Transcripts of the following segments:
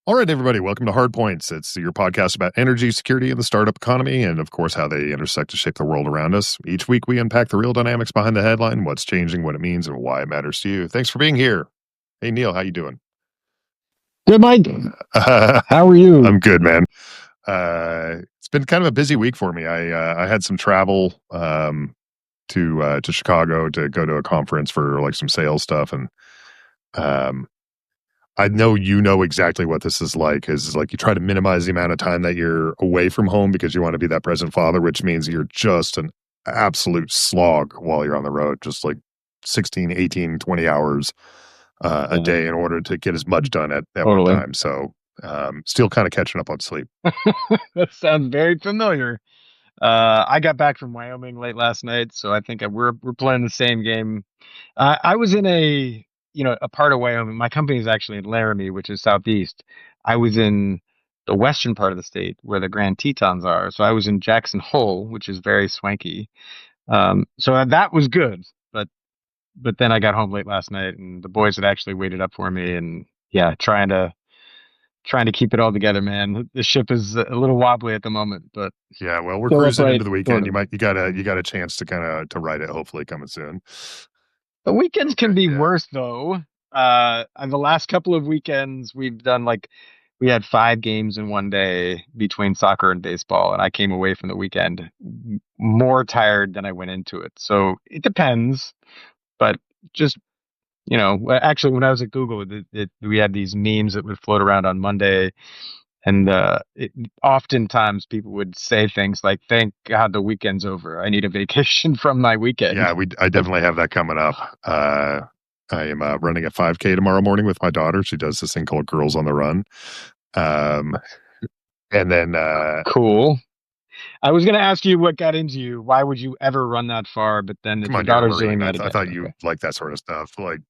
All right, everybody, welcome to Hardpoints. It's your podcast about energy, security, and the startup economy, and of course, how they intersect to shape the world around us. Each week, we unpack the real dynamics behind the headline, what's changing, what it means, and why it matters to you. Thanks for being here. Hey, Neil, how you doing? Good, Mike. How are you? I'm good, man. It's been kind of a busy week for me. I had some travel to Chicago to go to a conference for like some sales stuff, and um, I know you know exactly what this is like. Is like you try to minimize the amount of time that you're away from home because you want to be that present father, which means you're just an absolute slog while you're on the road, just like 16, 18, 20 hours a day in order to get as much done at one Totally. time. So still kind of catching up on sleep. That sounds very familiar. I got back from Wyoming late last night, so I think we're playing the same game. I was in a part of Wyoming. My company is actually in Laramie, which is southeast. I was in the western part of the state where the Grand Tetons are. So I was in Jackson Hole, which is very swanky. So that was good, but then I got home late last night, and the boys had actually waited up for me, and yeah, trying to keep it all together, man. The ship is a little wobbly at the moment, but Yeah, well, we're still cruising upright, into the weekend. sort of. You got a chance to kind of to write it. Hopefully, coming soon. The weekends can be Yeah. worse though. On the last couple of weekends, we've done we had 5 games in one day between soccer and baseball, and I came away from the weekend more tired than I went into it. So it depends, but just actually, when I was at Google, we had these memes that would float around on Monday. And oftentimes people would say things like, "Thank God the weekend's over. I need a vacation from my weekend." Yeah, I definitely have that coming up. I am running a 5K tomorrow morning with my daughter. She does this thing called Girls on the Run. Um, and then Cool. I was going to ask you what got into you. Why would you ever run that far? But then come if your on, you're a daughter's doing Marine. that, I again, thought you okay. like that sort of stuff. Like,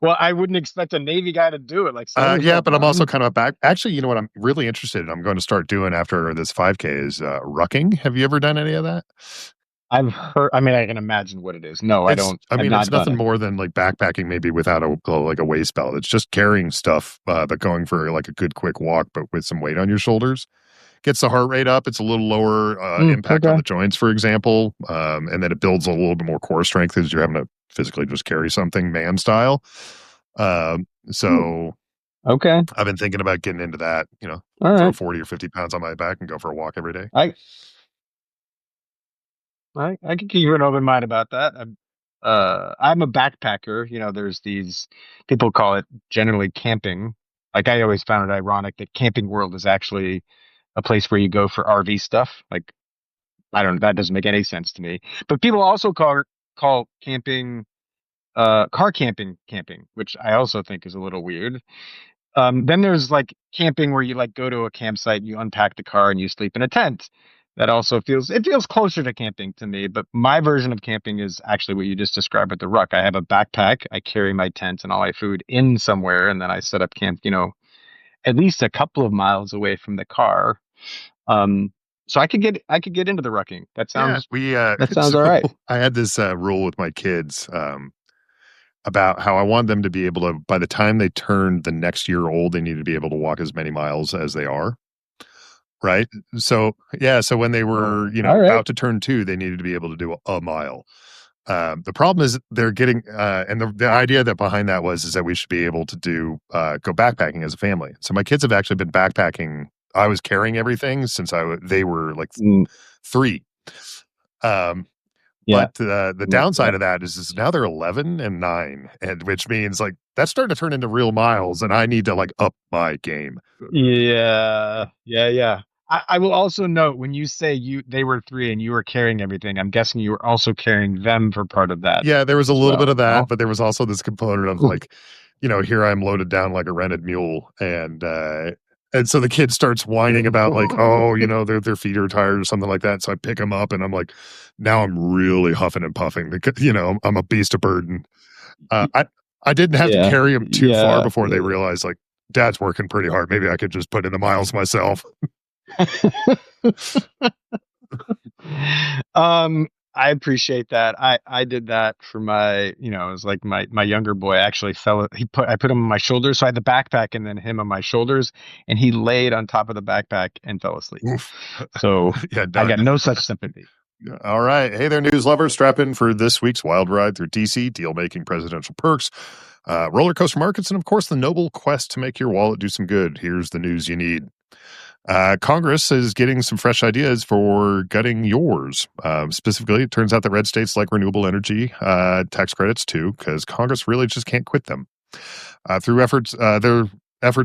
Well, I wouldn't expect a Navy guy to do it. Like sailors yeah, don't but I'm also run. kind of a back. Actually, you know what I'm really interested in? I'm going to start doing after this 5K is rucking. Have you ever done any of that? I've heard. I mean, I can imagine what it is. No, I don't. I I've mean, it's not done nothing it. more than like backpacking, maybe without like a waist belt. It's just carrying stuff, but going for like a good quick walk, but with some weight on your shoulders. Gets the heart rate up. It's a little lower impact on Okay. the joints, for example, and then it builds a little bit more core strength as you're having to physically just carry something man style. Hmm. So Okay. I've been thinking about getting into that. You know, All throw right. 40 or 50 pounds on my back and go for a walk every day. I I can keep an open mind about that. I'm a backpacker. There's these people call it generally camping. Like I always found it ironic that Camping World is actually a place where you go for RV stuff. Like I don't that doesn't make any sense to me. But people also call camping car camping, which I also think is a little weird. Then there's like camping where you like go to a campsite, you unpack the car and you sleep in a tent. That also feels closer to camping to me, but my version of camping is actually what you just described with the ruck. I have a backpack, I carry my tent and all my food in somewhere, and then I set up camp, at least a couple of miles away from the car. Um, so I could get into the rucking. That Yeah, sounds we that sounds so all right. I had this rule with my kids about how I want them to be able to, by the time they turn the next year old, they need to be able to walk as many miles as they are. Right. So yeah, so when they Oh, were, all right. about to turn 2, they needed to be able to do a mile. The problem is they're getting, and the idea that behind that is that we should be able to go backpacking as a family. So my kids have actually been backpacking. I was carrying everything since they were like Mm, 3. Um, yeah. but the Yeah. downside of that is now they're 11 and 9, and which means like that's starting to turn into real miles, and I need to like up my game. Yeah, yeah, yeah. I will also note when you say they were 3 and you were carrying everything, I'm guessing you were also carrying them for part of that Yeah, there was a as little bit well. of that, No? but there was also this component of like, here I'm loaded down like a rented mule, and so the kid starts whining about like, oh, their feet are tired or something like that. So I pick him up, and I'm like, now I'm really huffing and puffing because I'm a beast of burden. Uh, I I didn't have to Yeah, carry him too far yeah, before yeah, they realized like Dad's working pretty hard. Maybe I could just put in the miles myself. yeah. I appreciate that. I did that for my, it was like my younger boy actually I put him on my shoulders. So I had the backpack and then him on my shoulders, and he laid on top of the backpack and fell asleep. Oof. So Yeah, I done. got no such sympathy. All right. Hey there, news lovers. Strap in for this week's wild ride through DC, deal making presidential perks, roller coaster markets, and of course, the noble quest to make your wallet do some good. Here's the news you need. Congress is getting some fresh ideas for gutting yours. Specifically, it turns out that red states like renewable energy tax credits too, because Congress really just can't quit them. Their efforts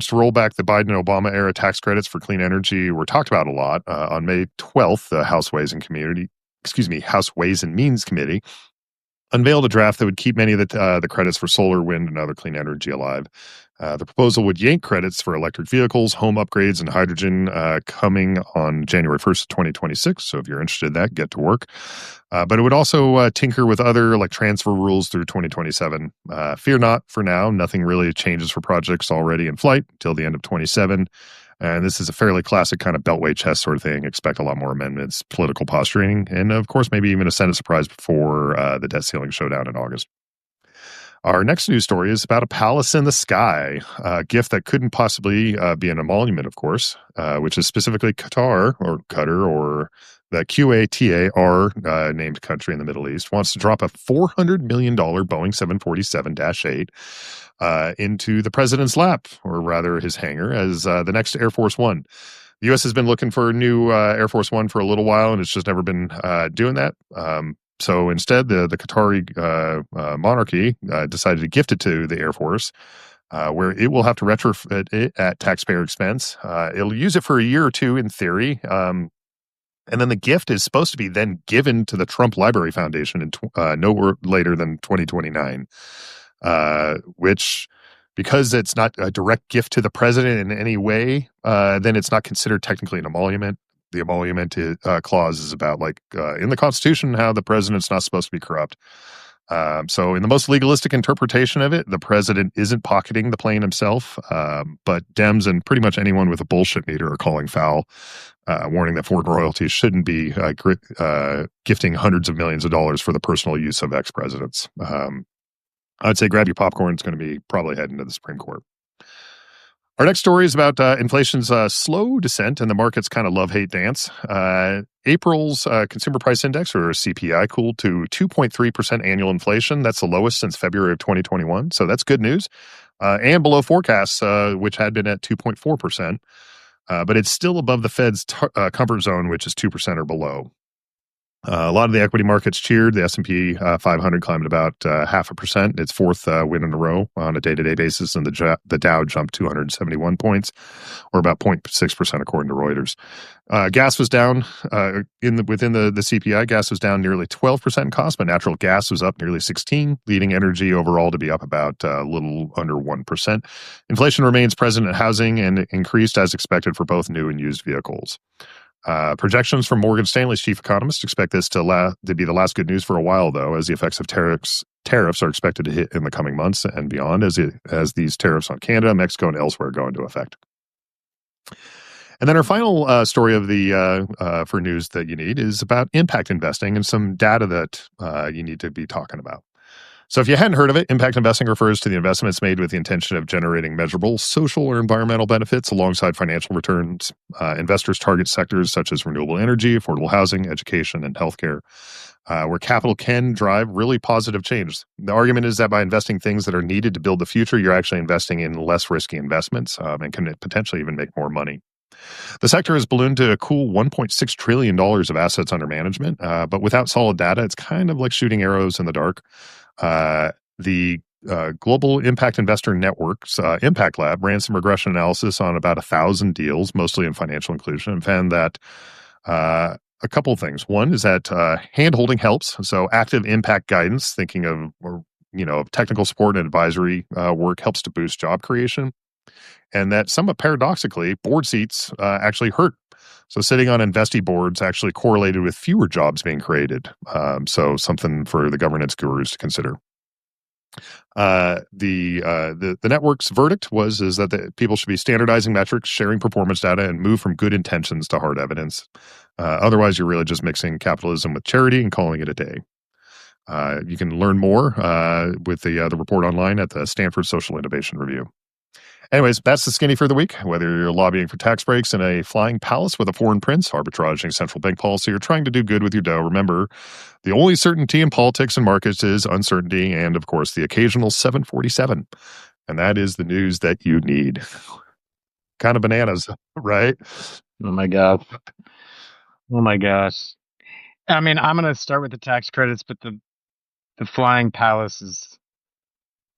to roll back the Biden Obama era tax credits for clean energy were talked about a lot. On May 12th, the House Ways and Means Committee unveiled a draft that would keep many of the credits for solar, wind, and other clean energy alive. The proposal would yank credits for electric vehicles, home upgrades, and hydrogen coming on January 1st, 2026. So if you're interested in that, get to work. But it would also tinker with other like transfer rules through 2027. Fear not, for now, nothing really changes for projects already in flight until the end of 27. And this is a fairly classic kind of beltway chess sort of thing. Expect a lot more amendments, political posturing, and of course, maybe even a Senate surprise before the debt ceiling showdown in August. Our next news story is about a palace in the sky, a gift that couldn't possibly be an emolument, of course, which is specifically Qatar, or the QATAR named country in the Middle East, wants to drop a $400 million Boeing 747-8 into the president's lap, or rather his hangar, as the next Air Force One. The U.S. has been looking for a new Air Force One for a little while, and it's just never been doing that. So instead, the Qatari monarchy decided to gift it to the Air Force, where it will have to retrofit it at taxpayer expense. It'll use it for a year or two in theory. And then the gift is supposed to be then given to the Trump Library Foundation in no later than 2029, which, because it's not a direct gift to the president in any way, then it's not considered technically an emolument. The emolument clause is about, like, in the Constitution, how the president's not supposed to be corrupt. So in the most legalistic interpretation of it, the president isn't pocketing the plane himself, but Dems and pretty much anyone with a bullshit meter are calling foul, warning that foreign royalties shouldn't be gifting hundreds of millions of dollars for the personal use of ex-presidents. I'd say grab your popcorn. It's going to be probably heading to the Supreme Court. Our next story is about inflation's slow descent and the market's kind of love-hate dance. April's consumer price index, or CPI, cooled to 2.3% annual inflation. That's the lowest since February of 2021. So that's good news. And below forecasts, which had been at 2.4%. But it's still above the Fed's comfort zone, which is 2% or below. A lot of the equity markets cheered. The S&P 500 climbed about 0.5%. Its fourth win in a row on a day-to-day basis, and the Dow jumped 271 points, or about 0.6% according to Reuters. Gas was down within the CPI. Gas was down nearly 12% in cost, but natural gas was up nearly 16%, leading energy overall to be up about a little under 1%. Inflation remains present in housing and increased as expected for both new and used vehicles. Projections from Morgan Stanley's chief economist expect this to be the last good news for a while, though, as the effects of tariffs are expected to hit in the coming months and beyond, as these tariffs on Canada, Mexico, and elsewhere go into effect. And then our final story of the for news that you need is about impact investing and some data that you need to be talking about. So if you hadn't heard of it, impact investing refers to the investments made with the intention of generating measurable social or environmental benefits alongside financial returns. Investors target sectors such as renewable energy, affordable housing, education, and healthcare, where capital can drive really positive change. The argument is that by investing things that are needed to build the future, you're actually investing in less risky investments and can potentially even make more money. The sector has ballooned to a cool $1.6 trillion of assets under management, but without solid data, it's kind of like shooting arrows in the dark. The Global Impact Investor Network's Impact Lab ran some regression analysis on about 1,000 deals, mostly in financial inclusion, and found that a couple of things. One is that hand-holding helps. So active impact guidance, thinking of technical support and advisory work, helps to boost job creation. And that, somewhat paradoxically, board seats actually hurt. So sitting on investee boards actually correlated with fewer jobs being created. So something for the governance gurus to consider. The network's verdict is that people should be standardizing metrics, sharing performance data, and move from good intentions to hard evidence. Otherwise, you're really just mixing capitalism with charity and calling it a day. You can learn more with the report online at the Stanford Social Innovation Review. Anyways, that's the skinny for the week. Whether you're lobbying for tax breaks in a flying palace with a foreign prince, arbitraging central bank policy, or trying to do good with your dough, remember the only certainty in politics and markets is uncertainty and, of course, the occasional 747. And that is the news that you need. Kind of bananas, right? Oh my God. Oh my gosh. I mean, I'm gonna start with the tax credits, but the flying palace is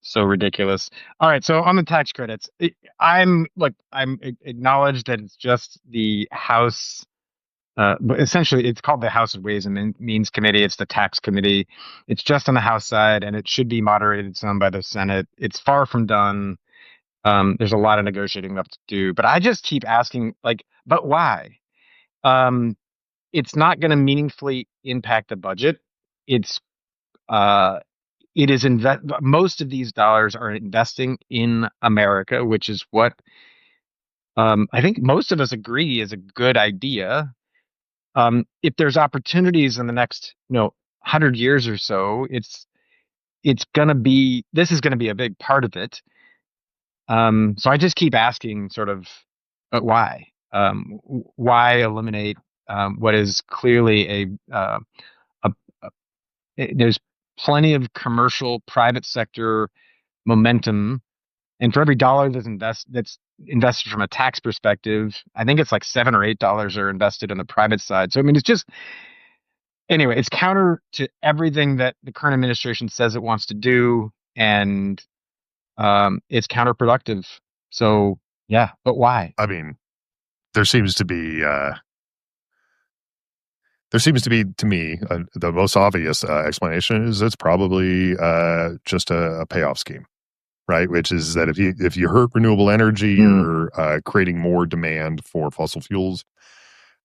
so ridiculous. All right, so on the tax credits, I'm acknowledged that it's just the House. But essentially, it's called the House of Ways and Means Committee. It's the tax committee. It's just on the House side, and it should be moderated some by the Senate. It's far from done. There's a lot of negotiating left to do, but I just keep asking, like, but why? Um, it's not going to meaningfully impact the budget. It's uh, it is most of these dollars are investing in America, which is what I think most of us agree is a good idea. If there's opportunities in the next 100 years or so, it's gonna be this is gonna be a big part of it. So I just keep asking, sort of, why? Why eliminate what is clearly a, there's plenty of commercial private sector momentum, and for every dollar that's invested from a tax perspective, I think it's like $7 or $8 are invested on the private side. So I mean, it's just anyway, it's counter to everything that the current administration says it wants to do, and it's counterproductive. So yeah, but why? I mean, there seems to be to me the most obvious explanation is it's probably just a payoff scheme, right? Which is that if you hurt renewable energy, Mm, you're creating more demand for fossil fuels.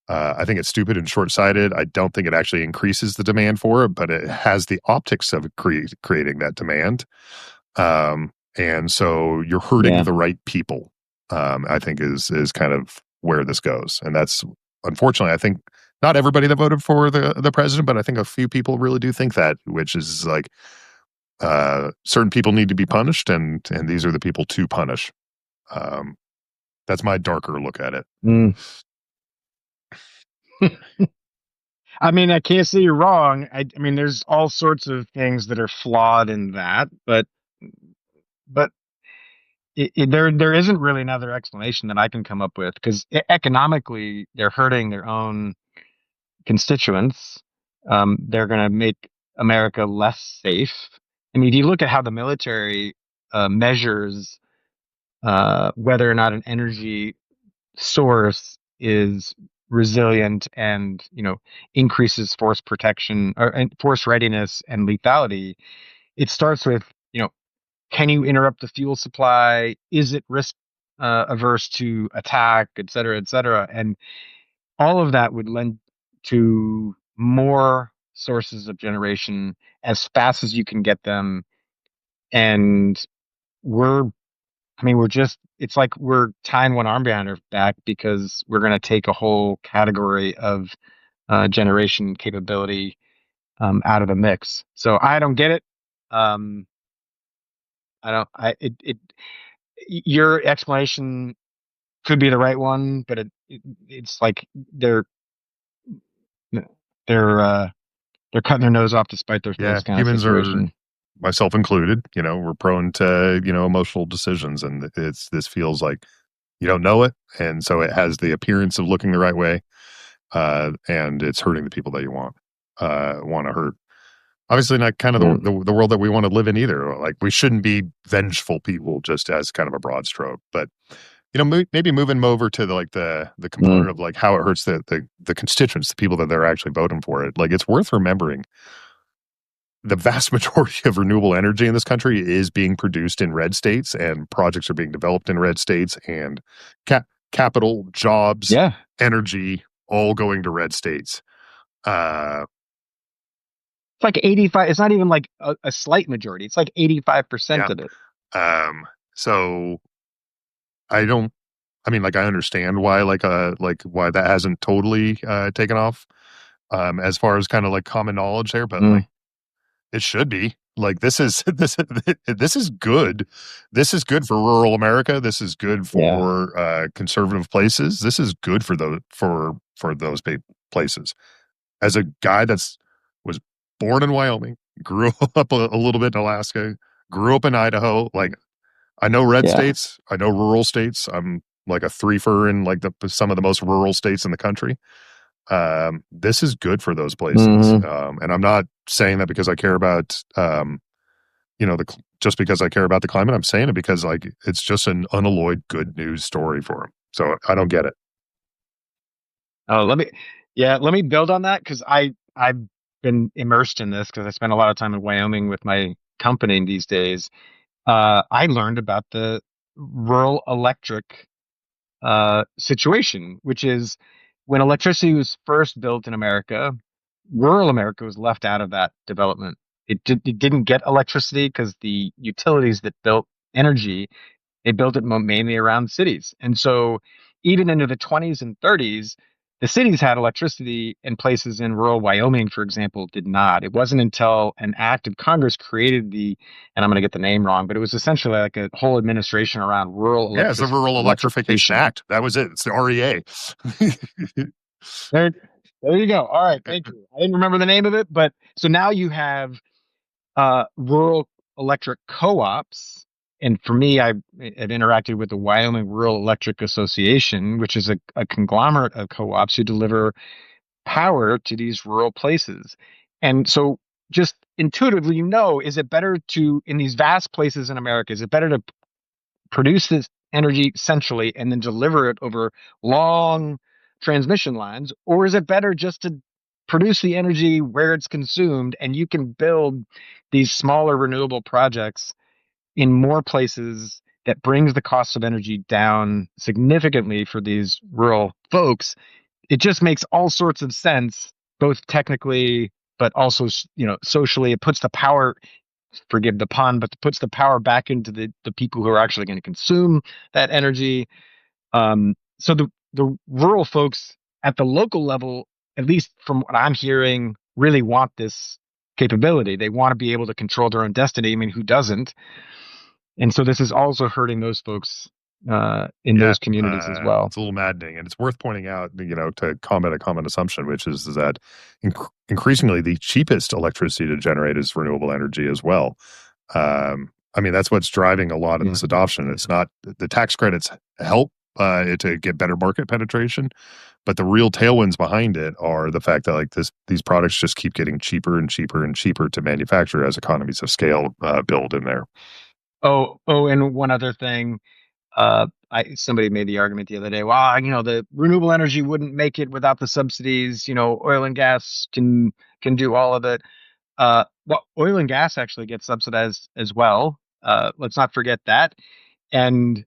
I think it's stupid and short-sighted. I don't think it actually increases the demand for it, but it has the optics of creating that demand. And so you're hurting yeah. the right people. I think is kind of where this goes, and that's unfortunately, I think not everybody that voted for the president, but I think a few people really do think that, which is like certain people need to be punished, and these are the people to punish. Um, that's my darker look at it. Mm. I mean, I can't say you're wrong. I mean, there's all sorts of things that are flawed in that, but there isn't really another explanation that I can come up with, because economically they're hurting their own constituents. They're going to make America less safe. I mean, if you look at how the military measures whether or not an energy source is resilient and increases force protection or and force readiness and lethality, it starts with can you interrupt the fuel supply? Is it risk averse to attack, et cetera, et cetera? And all of that would lend to more sources of generation as fast as you can get them. And we're, I mean, it's like we're tying one arm behind our back because we're going to take a whole category of generation capability out of the mix. So I don't get it. Um, I don't, I, it, your explanation could be the right one, but it's like they're uh, they're cutting their nose off to spite their Yeah, face kind of humans are, situation. myself included, we're prone to, emotional decisions. And this feels like you don't know it. And so it has the appearance of looking the right way. And it's hurting the people that you want to hurt. Obviously, not kind of Yeah. the world that we want to live in either. Like, we shouldn't be vengeful people, just as kind of a broad stroke. But maybe moving them over to the Mm. component of like how it hurts the constituents, the people that they're actually voting for it. Like, it's worth remembering the vast majority of renewable energy in this country is being produced in red states, and projects are being developed in red states, and capital, jobs, Yeah. energy, all going to red states. Uh, It's like 85. It's not even like a slight majority. It's like 85% Yeah. of it. So I don't. I mean, like I understand why, like why that hasn't totally taken off. As far as kind of like common knowledge there, but Mm, like it should be. Like this is good. This is good for rural America. This is good yeah. for conservative places. This is good for those places. As a guy that's was born in Wyoming, grew up a little bit in Alaska, grew up in Idaho. Like I know red Yeah. states, I know rural states. I'm like a threefer in like some of the most rural states in the country. This is good for those places. Hmm. And I'm not saying that because I care about, just because I care about the climate. I'm saying it because like it's just an unalloyed good news story for them. So I don't get it. Oh, let me build on that because I've been immersed in this because I spend a lot of time in Wyoming with my company these days. I learned about the rural electric situation, which is when electricity was first built in America, rural America was left out of that development. It didn't get electricity because the utilities that built energy, they built it mainly around cities. And so even into the 20s and 30s, the cities had electricity and places in rural Wyoming, for example, did not. It wasn't until an act of Congress created and I'm going to get the name wrong, but it was essentially like a whole administration around rural Yeah, it's the Rural Electrification electrification. Act. That was it. It's the REA. There, there you go. All right, thank you. I didn't remember the name of it, but so now you have rural electric co-ops. And for me, have interacted with the Wyoming Rural Electric Association, which is a conglomerate of co-ops who deliver power to these rural places. And so just intuitively, is it better in these vast places in America, is it better to produce this energy centrally and then deliver it over long transmission lines? Or is it better just to produce the energy where it's consumed and you can build these smaller renewable projects in more places that brings the cost of energy down significantly for these rural folks? It just makes all sorts of sense, both technically, but also, socially. It puts the power, forgive the pun, but puts the power back into the people who are actually going to consume that energy. So the rural folks at the local level, at least from what I'm hearing, really want this capability. They want to be able to control their own destiny. I mean, who doesn't? And so this is also hurting those folks in Yeah, those communities as well. it's a little maddening, and it's worth pointing out, to combat a common assumption, which is that increasingly the cheapest electricity to generate is renewable energy as well. I mean, that's what's driving a lot of Yeah. this adoption. It's not the tax credits help it to get better market penetration, but the real tailwinds behind it are the fact that like these products just keep getting cheaper and cheaper and cheaper to manufacture as economies of scale build in there. Oh, and one other thing. Somebody made the argument the other day. Well, the renewable energy wouldn't make it without the subsidies. Oil and gas can do all of it. Well, oil and gas actually gets subsidized as well. Let's not forget that. And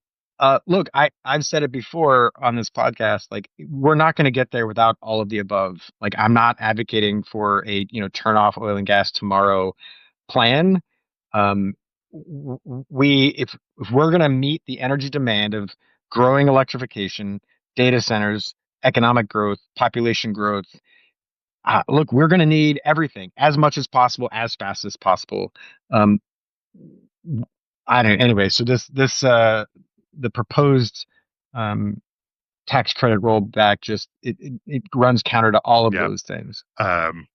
look, I've said it before on this podcast. Like, we're not going to get there without all of the above. Like, I'm not advocating for a turn off oil and gas tomorrow plan. Um, if we're going to meet the energy demand of growing electrification, data centers, economic growth, population growth, look, we're going to need everything as much as possible, as fast as possible. Um, I don't. Anyway, so the proposed um, tax credit rollback just it runs counter to all of Yeah. those things. Um,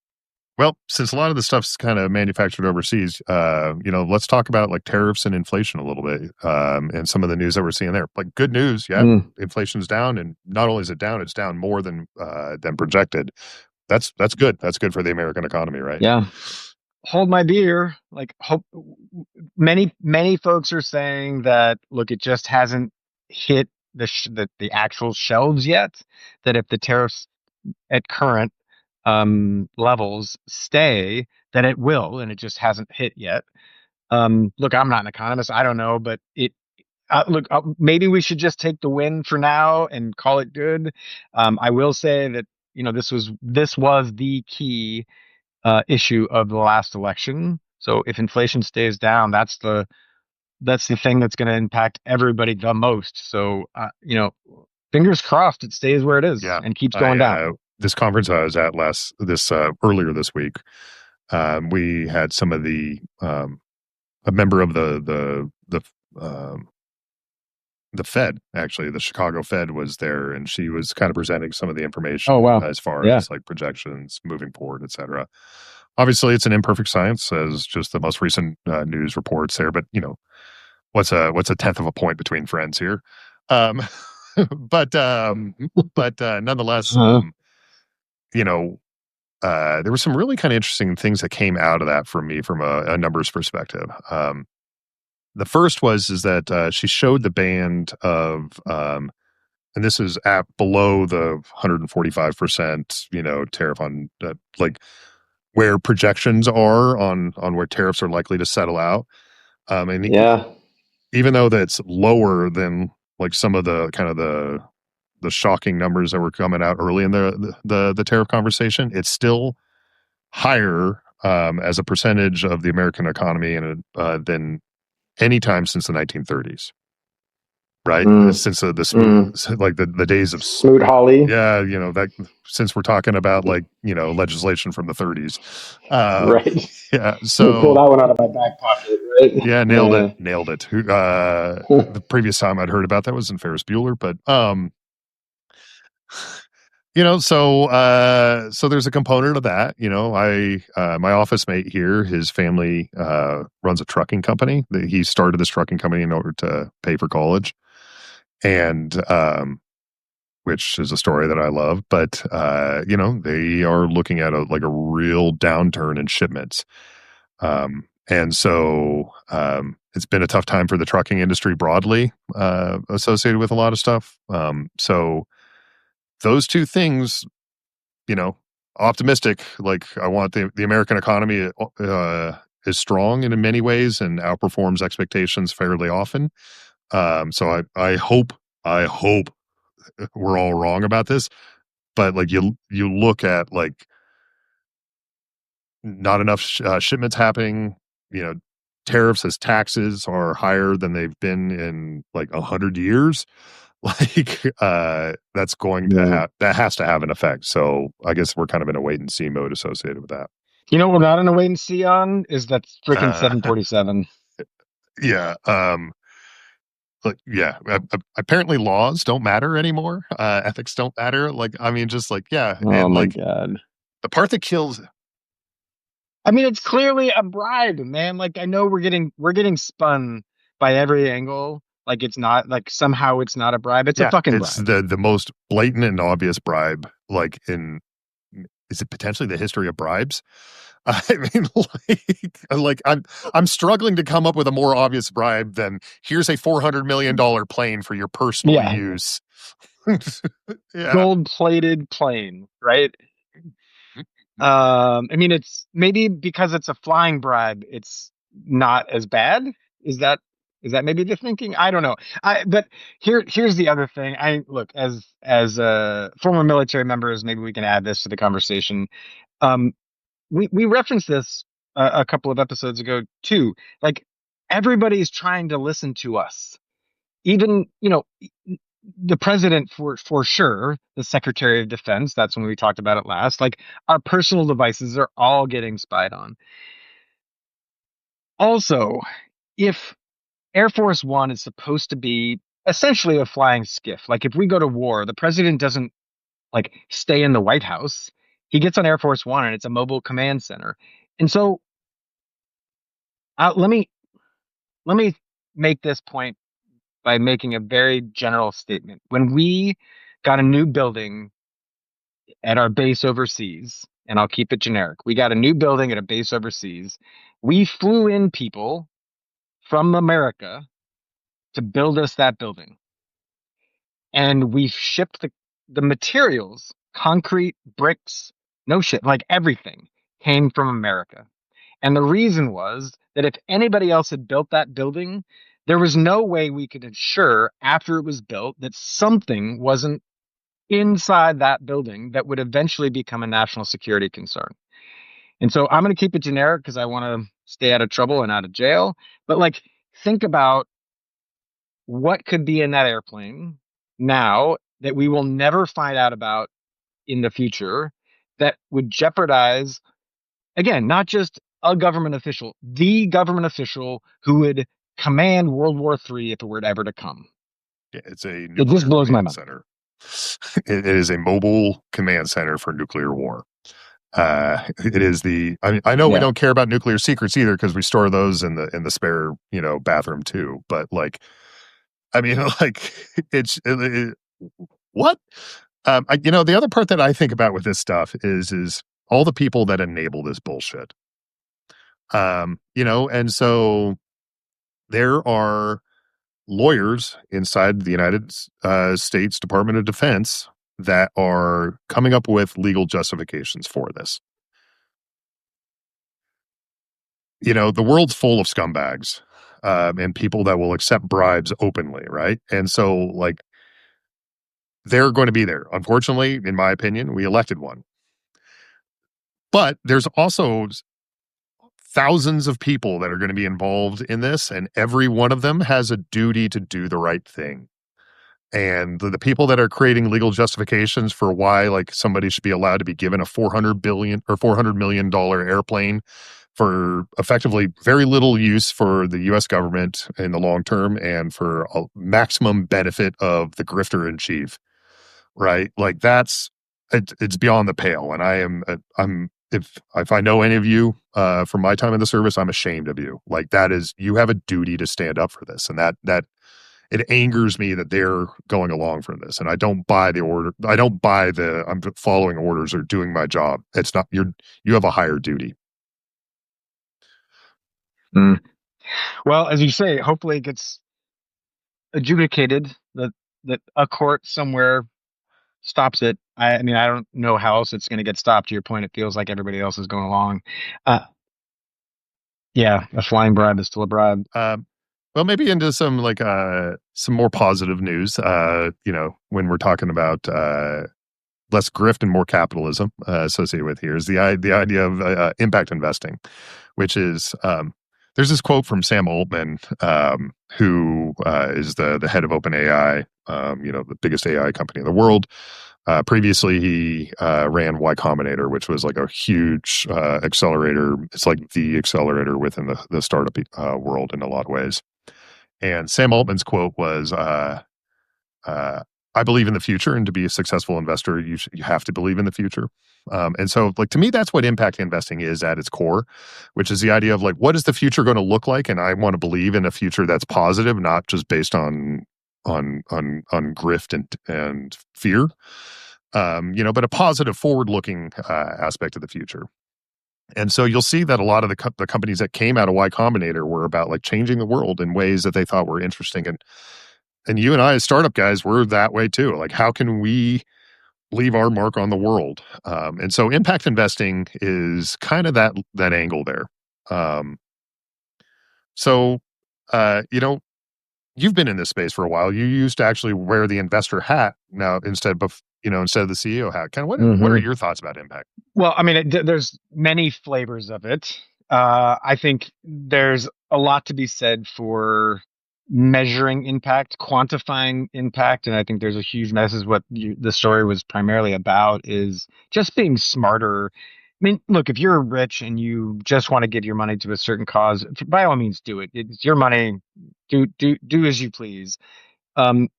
Well, since a lot of the stuff's kind of manufactured overseas, let's talk about like tariffs and inflation a little bit, and some of the news that we're seeing there. Like good news, yeah, Mm, inflation's down, and not only is it down, it's down more than projected. That's good. That's good for the American economy, right? yeah. Hold my beer. Like, hope many folks are saying that, look, it just hasn't hit the actual shelves yet. That if the tariffs at current levels stay, that it will, and it just hasn't hit yet. Look, I'm not an economist. I don't know, but look, maybe we should just take the win for now and call it good. I will say that this was the key issue of the last election. So if inflation stays down, that's the thing that's going to impact everybody the most. So fingers crossed it stays where it is Yeah. and keeps I going down. This conference I was at earlier this week, we had some of a member of the Fed, actually, the Chicago Fed was there, and she was kind of presenting some of the Oh information wow, as far yeah, as like projections moving forward, et cetera. Obviously, it's an imperfect science, as just the most recent news reports there. But what's a tenth of a point between friends here? Um, but nonetheless, uh, you know, there were some really kind of interesting things that came out of that for me from a numbers perspective. The first was is that she showed the band of and this is at below the 145%, tariff on like where projections are on where tariffs are likely to settle out. And Yeah. even though that's lower than like some of the kind of the shocking numbers that were coming out early in the tariff conversation, it's still higher as a percentage of the American economy and than any time since the 1930s. Right, Mm, since the smooth, mm. like the days of Smoot Hawley. yeah, that since we're talking about like legislation from the 30s, uh, Right. yeah. Pull So that one out of my back pocket, right? yeah, Yeah. nailed it. The previous time I'd heard about that was in Ferris Bueller, but so there's a component of that. I my office mate here, his family runs a trucking company. He started this trucking company in order to pay for college, and which is a story that I love. But they are looking at a real downturn in shipments, and so it's been a tough time for the trucking industry broadly, associated with a lot of stuff. So those two things, you know, optimistic. Like I want the American economy is strong in many ways and outperforms expectations fairly often. So I hope we're all wrong about this, but like you look at like not enough shipments happening. You know, tariffs as taxes are higher than they've been in like 100 years. Like that's going to Mm. have that has to have an effect. So I guess we're kind of in a wait and see mode associated with that. you know what we're not in a wait and see on is that freaking Uh, 747. yeah. But yeah. Apparently, laws don't matter anymore. Ethics don't matter. Like, I mean, just like yeah, Oh and my like god. the part that kills. I mean, it's clearly a bribe, man. Like I know we're getting spun by every angle. Like it's not like somehow it's not a bribe. It's a Yeah, fucking it's bribe. the most blatant and obvious bribe. Like in is it potentially the history of bribes? I mean, I'm struggling to come up with a more obvious bribe than here's a $400 million plane for your personal Yeah, use. Yeah. gold plated plane, right? I mean, it's maybe because it's a flying bribe, it's not as bad. Is that is that maybe the thinking? I don't know. But here's the other thing. I look as former military members, maybe we can add this to the conversation. Um, we referenced this a couple of episodes ago too. Like everybody's trying to listen to us, even the president for sure, the Secretary of Defense. That's when we talked about it last. Like our personal devices are all getting spied on. Also, if Air Force One is supposed to be essentially a flying skiff, like if we go to war, the president doesn't like stay in the White House. He gets on Air Force One and it's a mobile command center. And so let me make this point by making a very general statement. When we got a new building at our base overseas, and I'll keep it generic. We got a new building at a base overseas. We flew in people from America to build us that building. And we shipped the materials, concrete, bricks, no shit, like everything came from America. And the reason was that if anybody else had built that building, there was no way we could ensure after it was built that something wasn't inside that building that would eventually become a national security concern. And so I'm going to keep it generic because I want to stay out of trouble and out of jail. But like, think about what could be in that airplane now that we will never find out about in the future that would jeopardize, again, not just a government official, the government official who would command World War III if it were ever to come. Yeah, it's a It just nuclear blows my command mind. center. It is a mobile command center for nuclear war. It is the. I mean, I know we Yeah. don't care about nuclear secrets either because we store those in the spare bathroom too. But like, I mean, like, what? The other part that I think about with this stuff is all the people that enable this bullshit. And so there are lawyers inside the United States Department of Defense that are coming up with legal justifications for this. The world's full of scumbags and people that will accept bribes openly, right? And so, like, they're going to be there. Unfortunately, in my opinion, we elected one. But there's also thousands of people that are going to be involved in this, and every one of them has a duty to do the right thing. And the people that are creating legal justifications for why like somebody should be allowed to be given a 400 billion or $400 million airplane for effectively very little use for the US government in the long term and for a maximum benefit of the grifter in chief, right? Like it's beyond the pale. And I'm if I know any of you from my time in the service, I'm ashamed of you. Like you have a duty to stand up for this. And that it angers me that they're going along for this. And I don't buy the order. I don't buy I'm following orders or doing my job. It's not you have a higher duty. Mm. Well, as you say, hopefully it gets adjudicated that a court somewhere stops it. I mean, I don't know how else it's going to get stopped. To your point, it feels like everybody else is going along. Uh, yeah, a flying bribe is still a bribe. Well, maybe into some more positive news. When we're talking about less grift and more capitalism associated with here is the idea of impact investing, which is there's this quote from Sam Altman, who is the head of OpenAI, the biggest AI company in the world. Previously, he ran Y Combinator, which was like a huge accelerator. It's like the accelerator within the startup world in a lot of ways. And Sam Altman's quote was, I believe in the future, and to be a successful investor, you have to believe in the future. And so, like, to me, that's what impact investing is at its core, which is the idea of like, what is the future going to look like? And I want to believe in a future that's positive, not just based on grift and fear. But a positive, forward-looking aspect of the future. And so you'll see that a lot of the companies that came out of Y Combinator were about like changing the world in ways that they thought were interesting. And you and I as startup guys, we're that way too. Like, how can we leave our mark on the world? And so impact investing is kind of that angle there. Um, so, you've been in this space for a while. You used to actually wear the investor hat now instead of the CEO hat. Kind of what are your thoughts about impact? Well, I mean, there's many flavors of it. I think there's a lot to be said for measuring impact, quantifying impact, and I think there's a huge message. What the story was primarily about is just being smarter. I mean, look, if you're rich and you just want to give your money to a certain cause, by all means, do it. It's your money. Do as you please.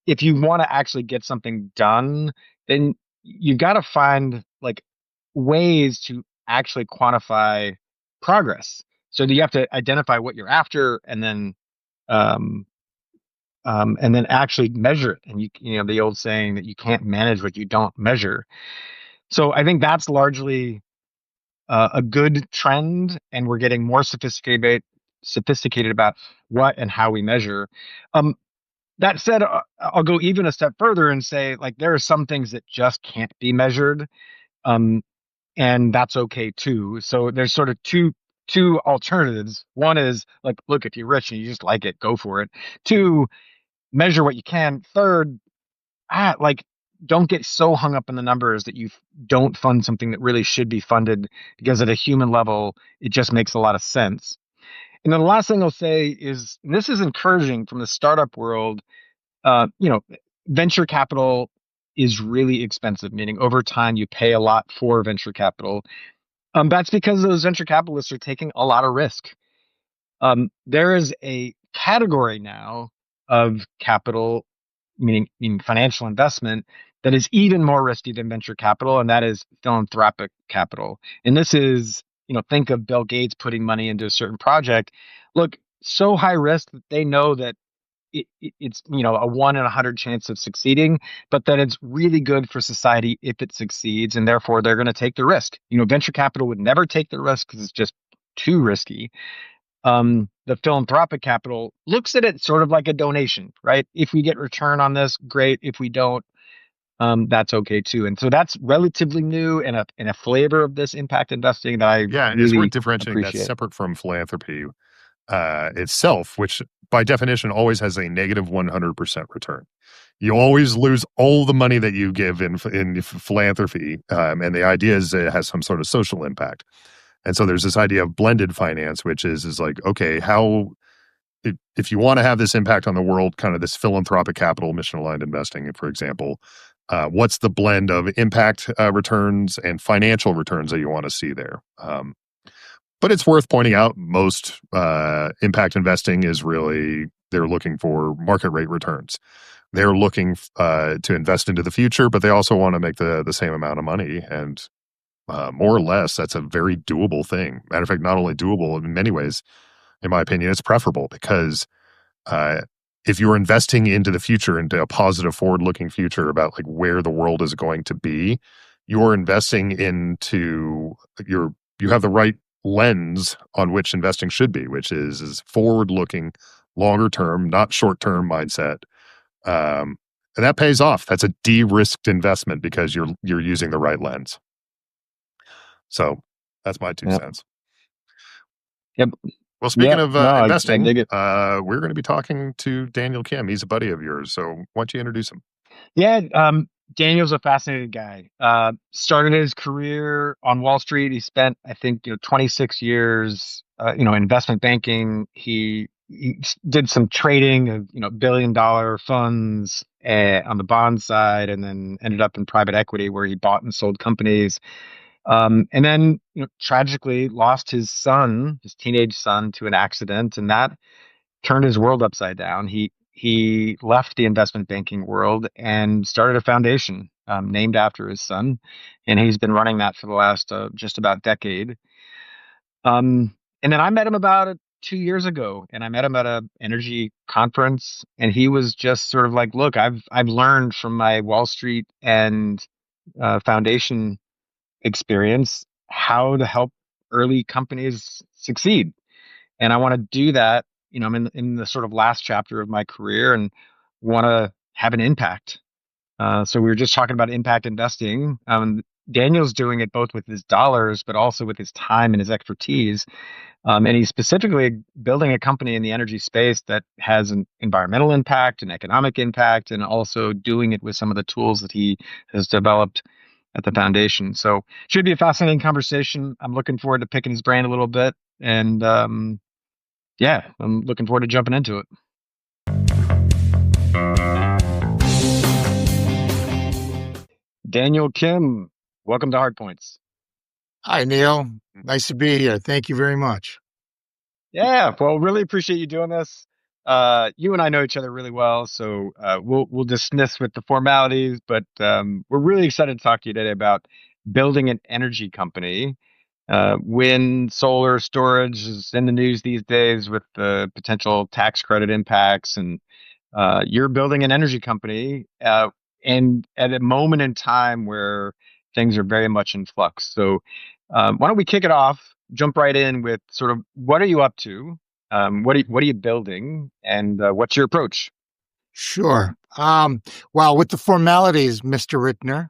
If you want to actually get something done, then you got to find like ways to actually quantify progress. So you have to identify what you're after, um, and then actually measure it. And the old saying that you can't manage what you don't measure. So I think that's largely a good trend, and we're getting more sophisticated about what and how we measure. That said, I'll go even a step further and say, like, there are some things that just can't be measured, um, and that's okay too. So there's sort of two alternatives. One is like, look, if you're rich and you just like it, go for it. Two, measure what you can. Third, like don't get so hung up in the numbers that you don't fund something that really should be funded, because at a human level, it just makes a lot of sense. And then the last thing I'll say is, and this is encouraging from the startup world, you know, venture capital is really expensive, meaning over time you pay a lot for venture capital. That's because those venture capitalists are taking a lot of risk. There is a category now of capital, meaning financial investment, that is even more risky than venture capital, and that is philanthropic capital. And this is, think of Bill Gates putting money into a certain project. Look, so high risk that they know that it's a 1 in 100 chance of succeeding, but that it's really good for society if it succeeds, and therefore they're going to take the risk. Venture capital would never take the risk because it's just too risky. The philanthropic capital looks at it sort of like a donation, right? If we get return on this, great. If we don't, that's okay too. And so that's relatively new and a flavor of this impact investing that I it's worth really differentiating. That's appreciate. separate from philanthropy itself, which by definition always has a negative 100% return. You always lose all the money that you give in philanthropy, and the idea is it has some sort of social impact. And so there's this idea of blended finance, which is like, okay, if you want to have this impact on the world, kind of this philanthropic capital, mission aligned investing, for example, what's the blend of impact returns and financial returns that you want to see there? But it's worth pointing out most impact investing is really, they're looking for market rate returns. They're looking to invest into the future, but they also want to make the same amount of money. And more or less, that's a very doable thing. Matter of fact, not only doable, in many ways, in my opinion, it's preferable, because if you're investing into the future, into a positive forward-looking future about like where the world is going to be, you're investing into you have the right lens on which investing should be, which is forward-looking, longer-term, not short-term mindset. And that pays off. That's a de-risked investment because you're using the right lens. So that's my 2 cents. Yep. Well, speaking of investing, I dig it. we're going to be talking to Daniel Kim. He's a buddy of yours. So why don't you introduce him? Yeah, Daniel's a fascinating guy. Started his career on Wall Street. He spent, I think, 26 years, investment banking. He did some trading of, billion-dollar funds on the bond side, and then ended up in private equity where he bought and sold companies. And then, tragically lost his teenage son, to an accident, and that turned his world upside down. He left the investment banking world and started a foundation named after his son, and he's been running that for the last just about decade. And then I met him about 2 years ago, and I met him at a energy conference, and he was just sort of like, "Look, I've learned from my Wall Street and foundation experience how to help early companies succeed. And I want to do that. I'm in the sort of last chapter of my career and want to have an impact." So we were just talking about impact investing. Daniel's doing it both with his dollars, but also with his time and his expertise. And he's specifically building a company in the energy space that has an environmental impact, an economic impact, and also doing it with some of the tools that he has developed at the foundation. So should be a fascinating conversation. I'm looking forward to picking his brain a little bit. And yeah, I'm looking forward to jumping into it. Daniel Kim, welcome to Hardpoints. Hi, Neil. Nice to be here. Thank you very much. Yeah, well, really appreciate you doing this. You and I know each other really well, so we'll dismiss with the formalities, but we're really excited to talk to you today about building an energy company. Wind, solar, storage is in the news these days with the potential tax credit impacts, and you're building an energy company, and at a moment in time where things are very much in flux. So why don't we kick it off, jump right in with sort of what are you up to? What are you building, and what's your approach? Sure. Well, with the formalities, Mr. Rittner,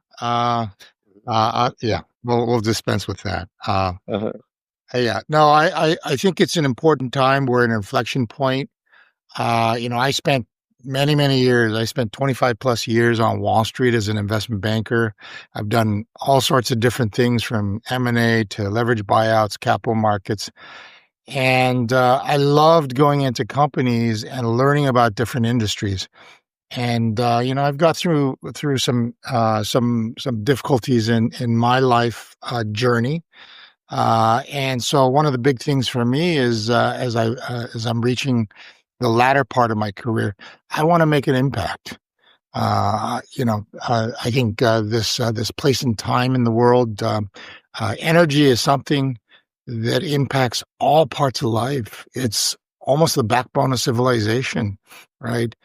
yeah, we'll dispense with that. Yeah, no, I think it's an important time. We're at an inflection point. I spent many, many years. I spent 25 plus years on Wall Street as an investment banker. I've done all sorts of different things from M&A to leverage buyouts, capital markets. And I loved going into companies and learning about different industries. And I've got through some difficulties in my life journey. And so one of the big things for me is as I'm reaching the latter part of my career, I want to make an impact. I think this place and time in the world, energy is something that impacts all parts of life. It's almost the backbone of civilization, right?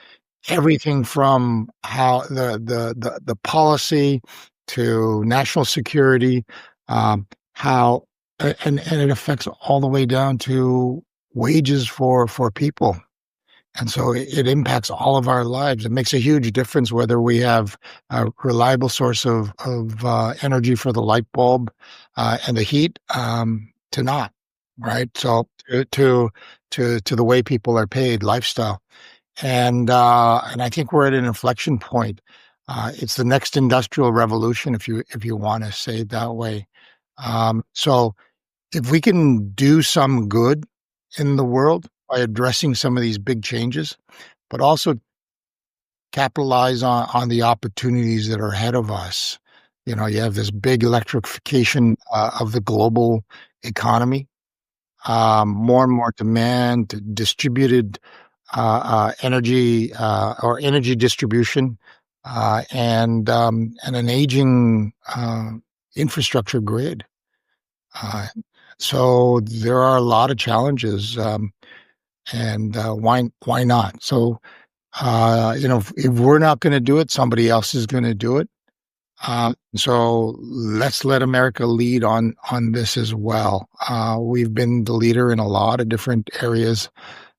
Everything from how the policy to national security, how and it affects all the way down to wages for people. And so it impacts all of our lives. It makes a huge difference whether we have a reliable source of energy for the light bulb and the heat to not, right? So to the way people are paid, lifestyle. And I think we're at an inflection point. It's the next industrial revolution, if you want to say it that way. So if we can do some good in the world by addressing some of these big changes, but also capitalize on the opportunities that are ahead of us. You have this big electrification of the global economy, more and more demand, distributed energy or energy distribution, and an aging infrastructure grid. So there are a lot of challenges, and why not? So if we're not going to do it, somebody else is going to do it. So let's let America lead on this as well. We've been the leader in a lot of different areas,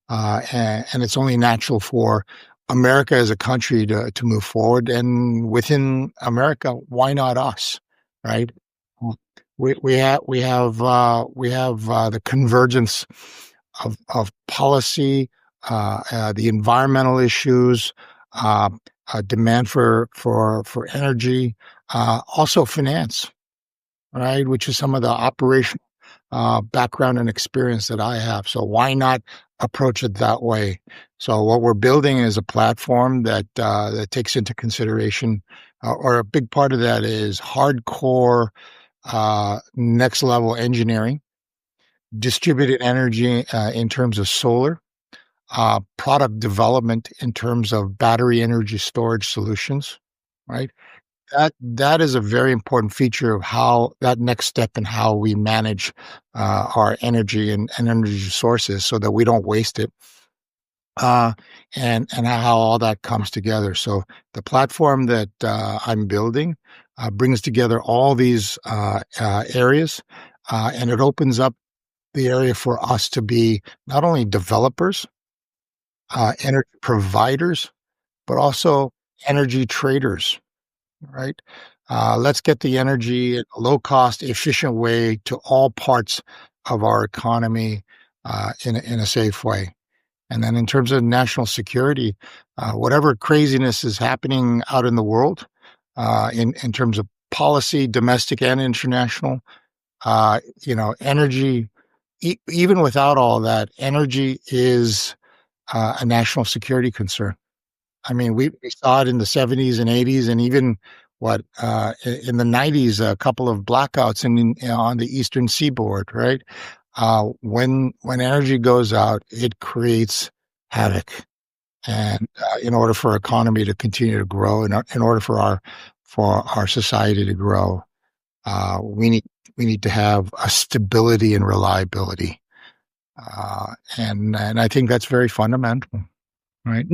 and it's only natural for America as a country to move forward. And within America, why not us, right? We have the convergence of policy, the environmental issues, demand for energy, also finance, right? Which is some of the operational background and experience that I have. So why not approach it that way? So what we're building is a platform that takes into consideration, or a big part of that is hardcore next level engineering, distributed energy in terms of solar, product development in terms of battery energy storage solutions, right? That is a very important feature of how that next step in how we manage our energy and energy sources so that we don't waste it. And how all that comes together. So the platform that I'm building brings together all these areas, and it opens up the area for us to be not only developers, energy providers, but also energy traders, right? Let's get the energy in a low cost, efficient way to all parts of our economy in a safe way. And then in terms of national security, whatever craziness is happening out in the world, in terms of policy, domestic and international, energy, even without all that, energy is a national security concern. I mean, we saw it in the 70s and 80s, and even in the 90s, a couple of blackouts on the eastern seaboard, right? When energy goes out, it creates havoc. And in order for our economy to continue to grow, in order for our society to grow, we need to have a stability and reliability. And I think that's very fundamental, right?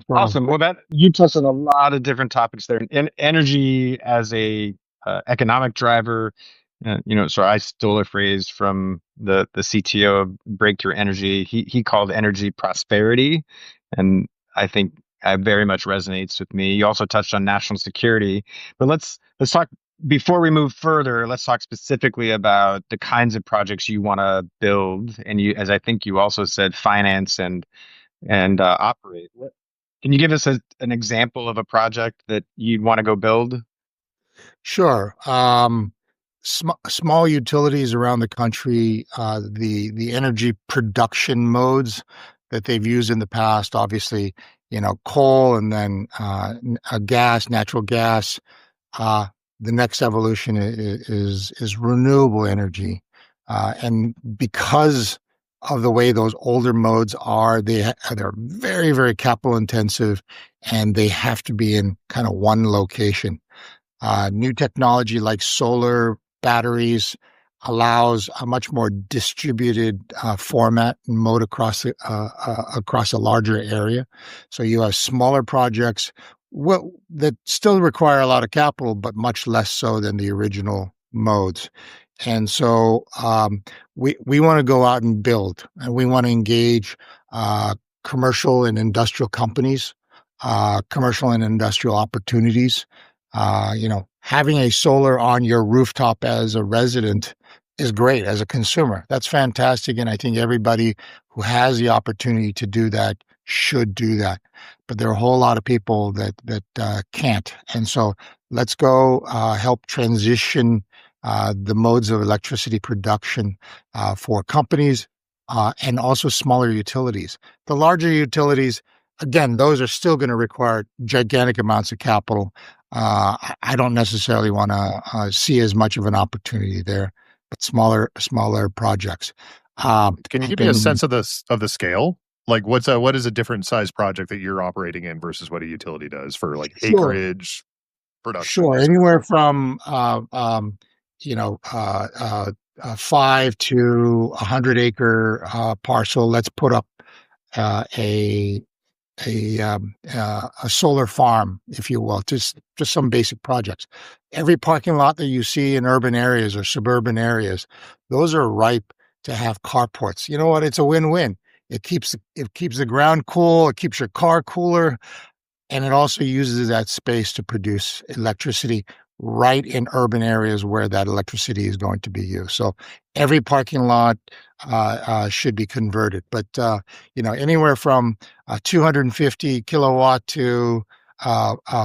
Awesome. Well, that you touched on a lot of different topics there. And energy as a economic driver. So I stole a phrase from the CTO of Breakthrough Energy. He called energy prosperity, and I think it very much resonates with me. You also touched on national security, but let's talk before we move further. Let's talk specifically about the kinds of projects you want to build, and as I think you also said, finance and operate. Can you give us an example of a project that you'd want to go build? Sure. Small utilities around the country, the energy production modes that they've used in the past, obviously, coal and then gas, natural gas. Uh, the next evolution is renewable energy, and because of the way those older modes are, they're very, very capital intensive, and they have to be in kind of one location. New technology like solar batteries allows a much more distributed format and mode across a larger area. So you have smaller projects that still require a lot of capital, but much less so than the original modes. And so we want to go out and build, and we want to engage commercial and industrial companies, commercial and industrial opportunities. Having a solar on your rooftop as a resident is great as a consumer. That's fantastic. And I think everybody who has the opportunity to do that should do that. But there are a whole lot of people that can't. And so let's go help transition the modes of electricity production for companies and also smaller utilities. The larger utilities, again, those are still going to require gigantic amounts of capital. I don't necessarily want to see as much of an opportunity there, but smaller projects. Can you give me a sense of the scale? Like, what is a different size project that you're operating in versus what a utility does for like Sure. acreage production? Sure, anywhere from 5 to 100 acre parcel. Let's put up a solar farm, if you will, just some basic projects. Every parking lot that you see in urban areas or suburban areas, those are ripe to have carports. You know what? It's a win-win. It keeps the ground cool. It keeps your car cooler, and it also uses that space to produce electricity right in urban areas where that electricity is going to be used. So every parking lot should be converted. But anywhere from 250 kilowatt to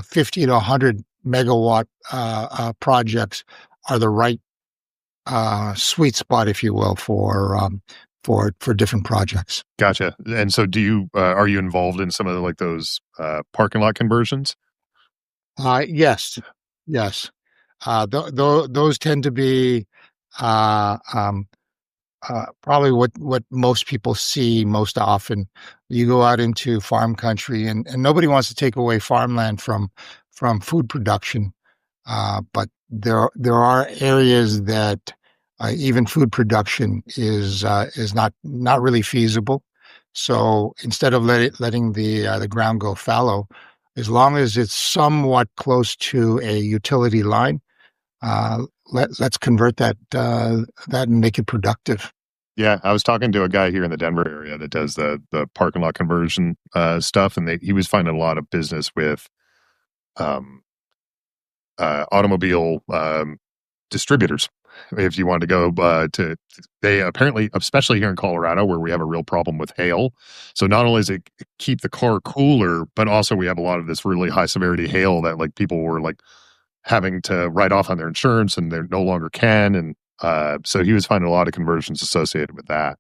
50 to 100 megawatt projects are the right sweet spot, if you will, for different projects. Gotcha. And so, are you involved in some of those parking lot conversions? Yes. Those tend to be uh, um, probably what most people see most often. You go out into farm country, and nobody wants to take away farmland from food production, but there are areas that even food production is not really feasible. So instead of letting the ground go fallow, as long as it's somewhat close to a utility line, let's convert that and make it productive. Yeah, I was talking to a guy here in the Denver area that does the parking lot conversion stuff, and he was finding a lot of business with automobile distributors. If you want to go they apparently, especially here in Colorado, where we have a real problem with hail. So not only does it keep the car cooler, but also we have a lot of this really high severity hail that like people were like having to write off on their insurance, and they no longer can. And so he was finding a lot of conversions associated with that.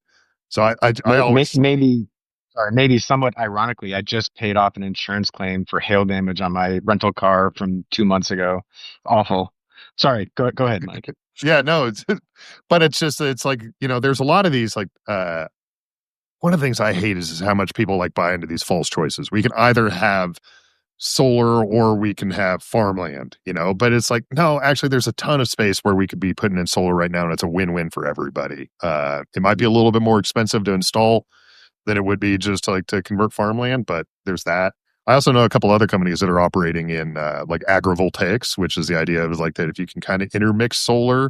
So I always maybe somewhat ironically, I just paid off an insurance claim for hail damage on my rental car from 2 months ago. Awful. Sorry, go ahead, Mike. Yeah, no, but it's like, there's a lot of these like, one of the things I hate is how much people like buy into these false choices. We can either have solar or we can have farmland, but it's like, no, actually there's a ton of space where we could be putting in solar right now, and it's a win-win for everybody. It might be a little bit more expensive to install than it would be just to convert farmland, but there's that. I also know a couple other companies that are operating in like agrivoltaics, which is the idea of like that if you can kind of intermix solar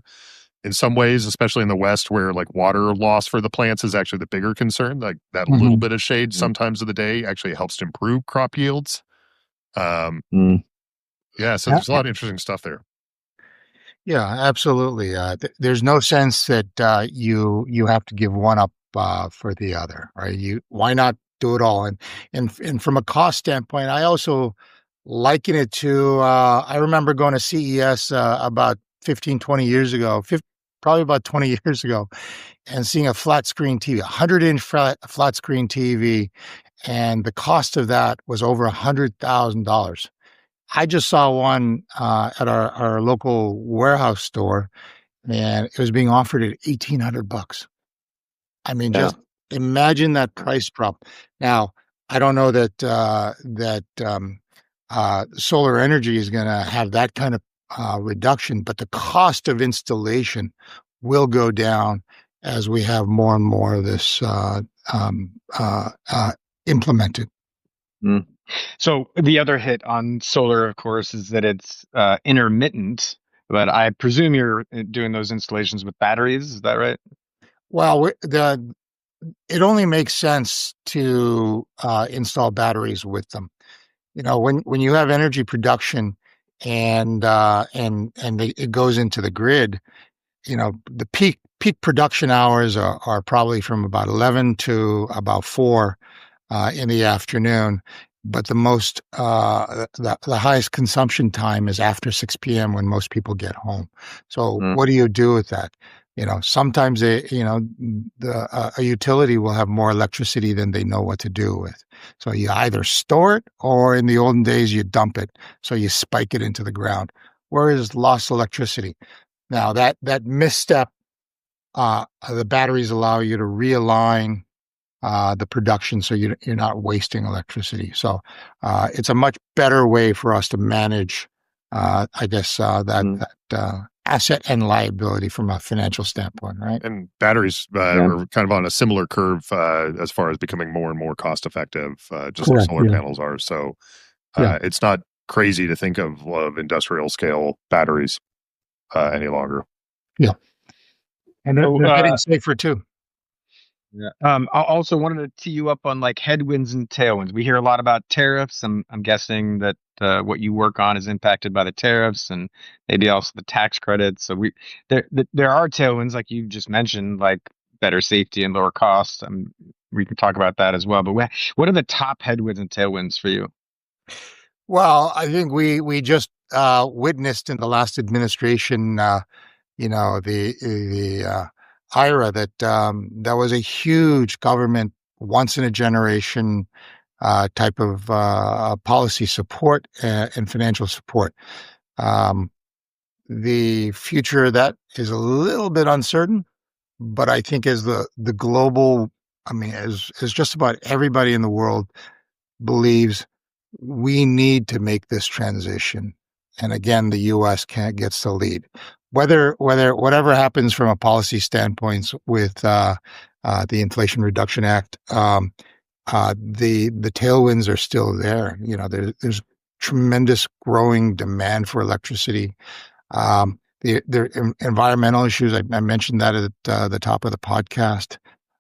in some ways, especially in the West where like water loss for the plants is actually the bigger concern, like that little bit of shade sometimes of the day actually helps to improve crop yields. Yeah, so there's a lot of interesting stuff there. Yeah, absolutely. There's no sense that you have to give one up for the other, right? Why not do it all. And from a cost standpoint, I also liken it to, I remember going to CES about 15, 20 years ago, probably about 20 years ago, and seeing a flat screen TV, 100-inch flat screen TV, and the cost of that was over $100,000. I just saw one at our local warehouse store, and it was being offered at $1,800. I mean, Yeah. just imagine that price drop. Now, I don't know that solar energy is going to have that kind of reduction, but the cost of installation will go down as we have more and more of this implemented. Mm. So the other hit on solar, of course, is that it's intermittent. But I presume you're doing those installations with batteries. Is that right? Well, it only makes sense to install batteries with them. You know, when you have energy production and it goes into the grid, you know, the peak production hours are probably from about 11 to about 4 in the afternoon, but the highest consumption time is after 6 p.m. when most people get home. So what do you do with that? You know, sometimes a utility will have more electricity than they know what to do with. So you either store it, or in the olden days you dump it. So you spike it into the ground. Whereas lost electricity. Now that misstep, the batteries allow you to realign the production, so you're not wasting electricity. So it's a much better way for us to manage, I guess, that asset and liability from a financial standpoint, right? And batteries are kind of on a similar curve as far as becoming more and more cost effective, just like solar panels are. So it's not crazy to think of industrial scale batteries any longer. Yeah. And they're getting safer too. Yeah. I also wanted to tee you up on like headwinds and tailwinds. We hear a lot about tariffs. I'm guessing that what you work on is impacted by the tariffs and maybe also the tax credits. So there are tailwinds, like you just mentioned, like better safety and lower costs. We can talk about that as well. But what are the top headwinds and tailwinds for you? Well, I think we just witnessed in the last administration, the IRA, that was a huge government, once in a generation type of policy support and financial support. The future of that is a little bit uncertain, but I think as the global, as just about everybody in the world believes, we need to make this transition. And again, the U.S. gets the lead. Whatever happens from a policy standpoint with the Inflation Reduction Act, the tailwinds are still there. You know, there's tremendous growing demand for electricity. The environmental issues, I mentioned that at the top of the podcast,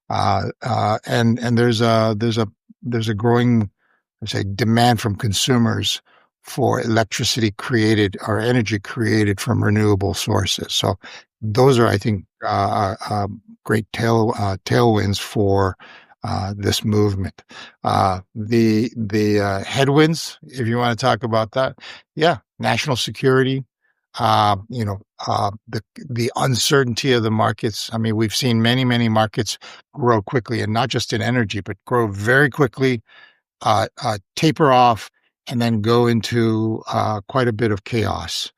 and there's a growing, I say, demand from consumers for electricity created or energy created from renewable sources. So those are, I think, great tailwinds for this movement. The headwinds, if you want to talk about that, national security. The uncertainty of the markets. I mean, we've seen many markets grow quickly, and not just in energy, but grow very quickly, taper off, and then go into quite a bit of chaos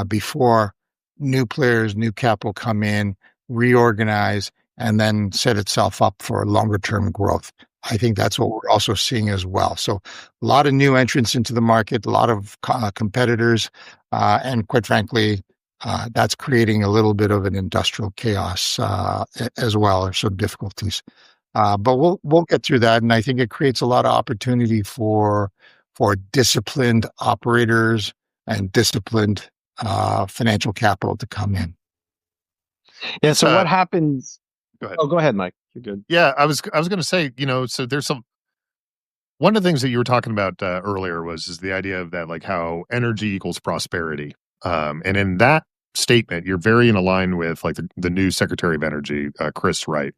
before new players, new capital come in, reorganize, and then set itself up for longer term growth. I think that's what we're also seeing as well. So a lot of new entrants into the market, a lot of competitors, and quite frankly, that's creating a little bit of an industrial chaos as well, or some difficulties. But we'll get through that, and I think it creates a lot of opportunity for disciplined operators and disciplined financial capital to come in. Yeah. So what happens? Go ahead. Oh, go ahead, Mike. You're good. Yeah, I was going to say, so there's one of the things that you were talking about earlier is the idea of that, like how energy equals prosperity. And in that statement, you're very in line with like the new Secretary of Energy, Chris Wright.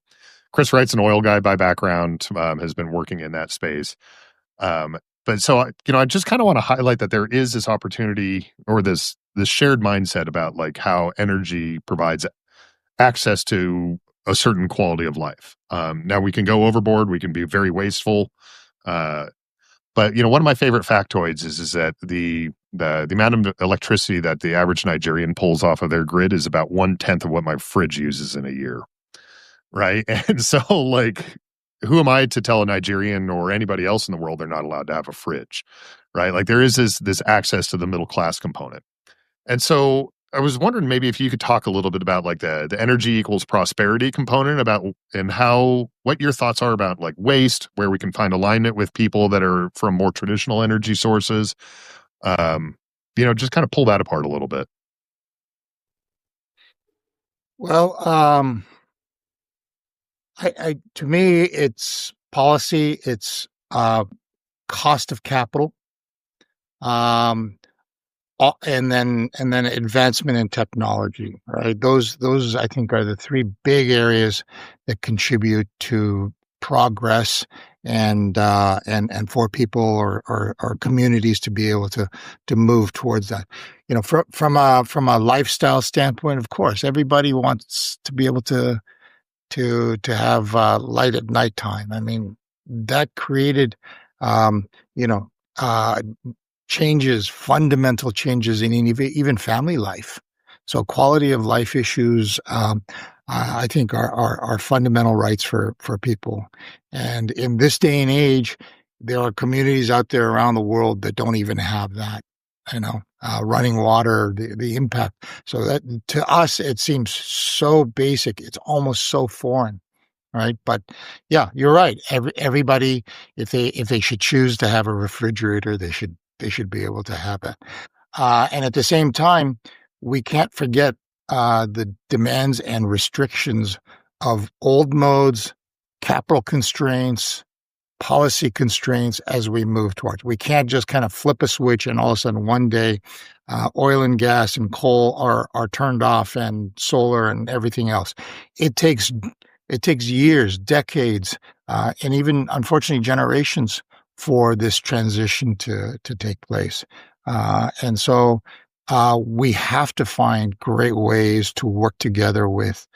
Chris Wright's an oil guy by background, has been working in that space. But so I just kind of want to highlight that there is this opportunity or this shared mindset about like how energy provides access to a certain quality of life. Now we can go overboard, we can be very wasteful. Uh, but one of my favorite factoids is that the amount of electricity that the average Nigerian pulls off of their grid is about 1/10 of what my fridge uses in a year. Right. And so like who am I to tell a Nigerian or anybody else in the world they're not allowed to have a fridge? Right. Like there is this access to the middle class component. And so I was wondering maybe if you could talk a little bit about like the energy equals prosperity component about and what your thoughts are about like waste, where we can find alignment with people that are from more traditional energy sources. Um, just kind of pull that apart a little bit. Well, to me, it's policy, it's cost of capital, um, and then advancement in technology. Right? Those I think are the three big areas that contribute to progress and for people or communities to be able to move towards that. From a lifestyle standpoint, of course, everybody wants to be able to have light at nighttime. I mean, that created, um, you know, uh, fundamental changes in even family life. So quality of life issues, I think are fundamental rights for people. And in this day and age, there are communities out there around the world that don't even have that, running water, the impact. So that to us, it seems so basic. It's almost so foreign. Right. But yeah, you're right. Everybody, if they should choose to have a refrigerator, they should be able to have it. And at the same time, we can't forget the demands and restrictions of old modes, capital constraints, policy constraints as we move towards. We can't just kind of flip a switch and all of a sudden one day oil and gas and coal are turned off and solar and everything else. It takes years, decades, and even unfortunately generations for this transition to take place. And so we have to find great ways to work together with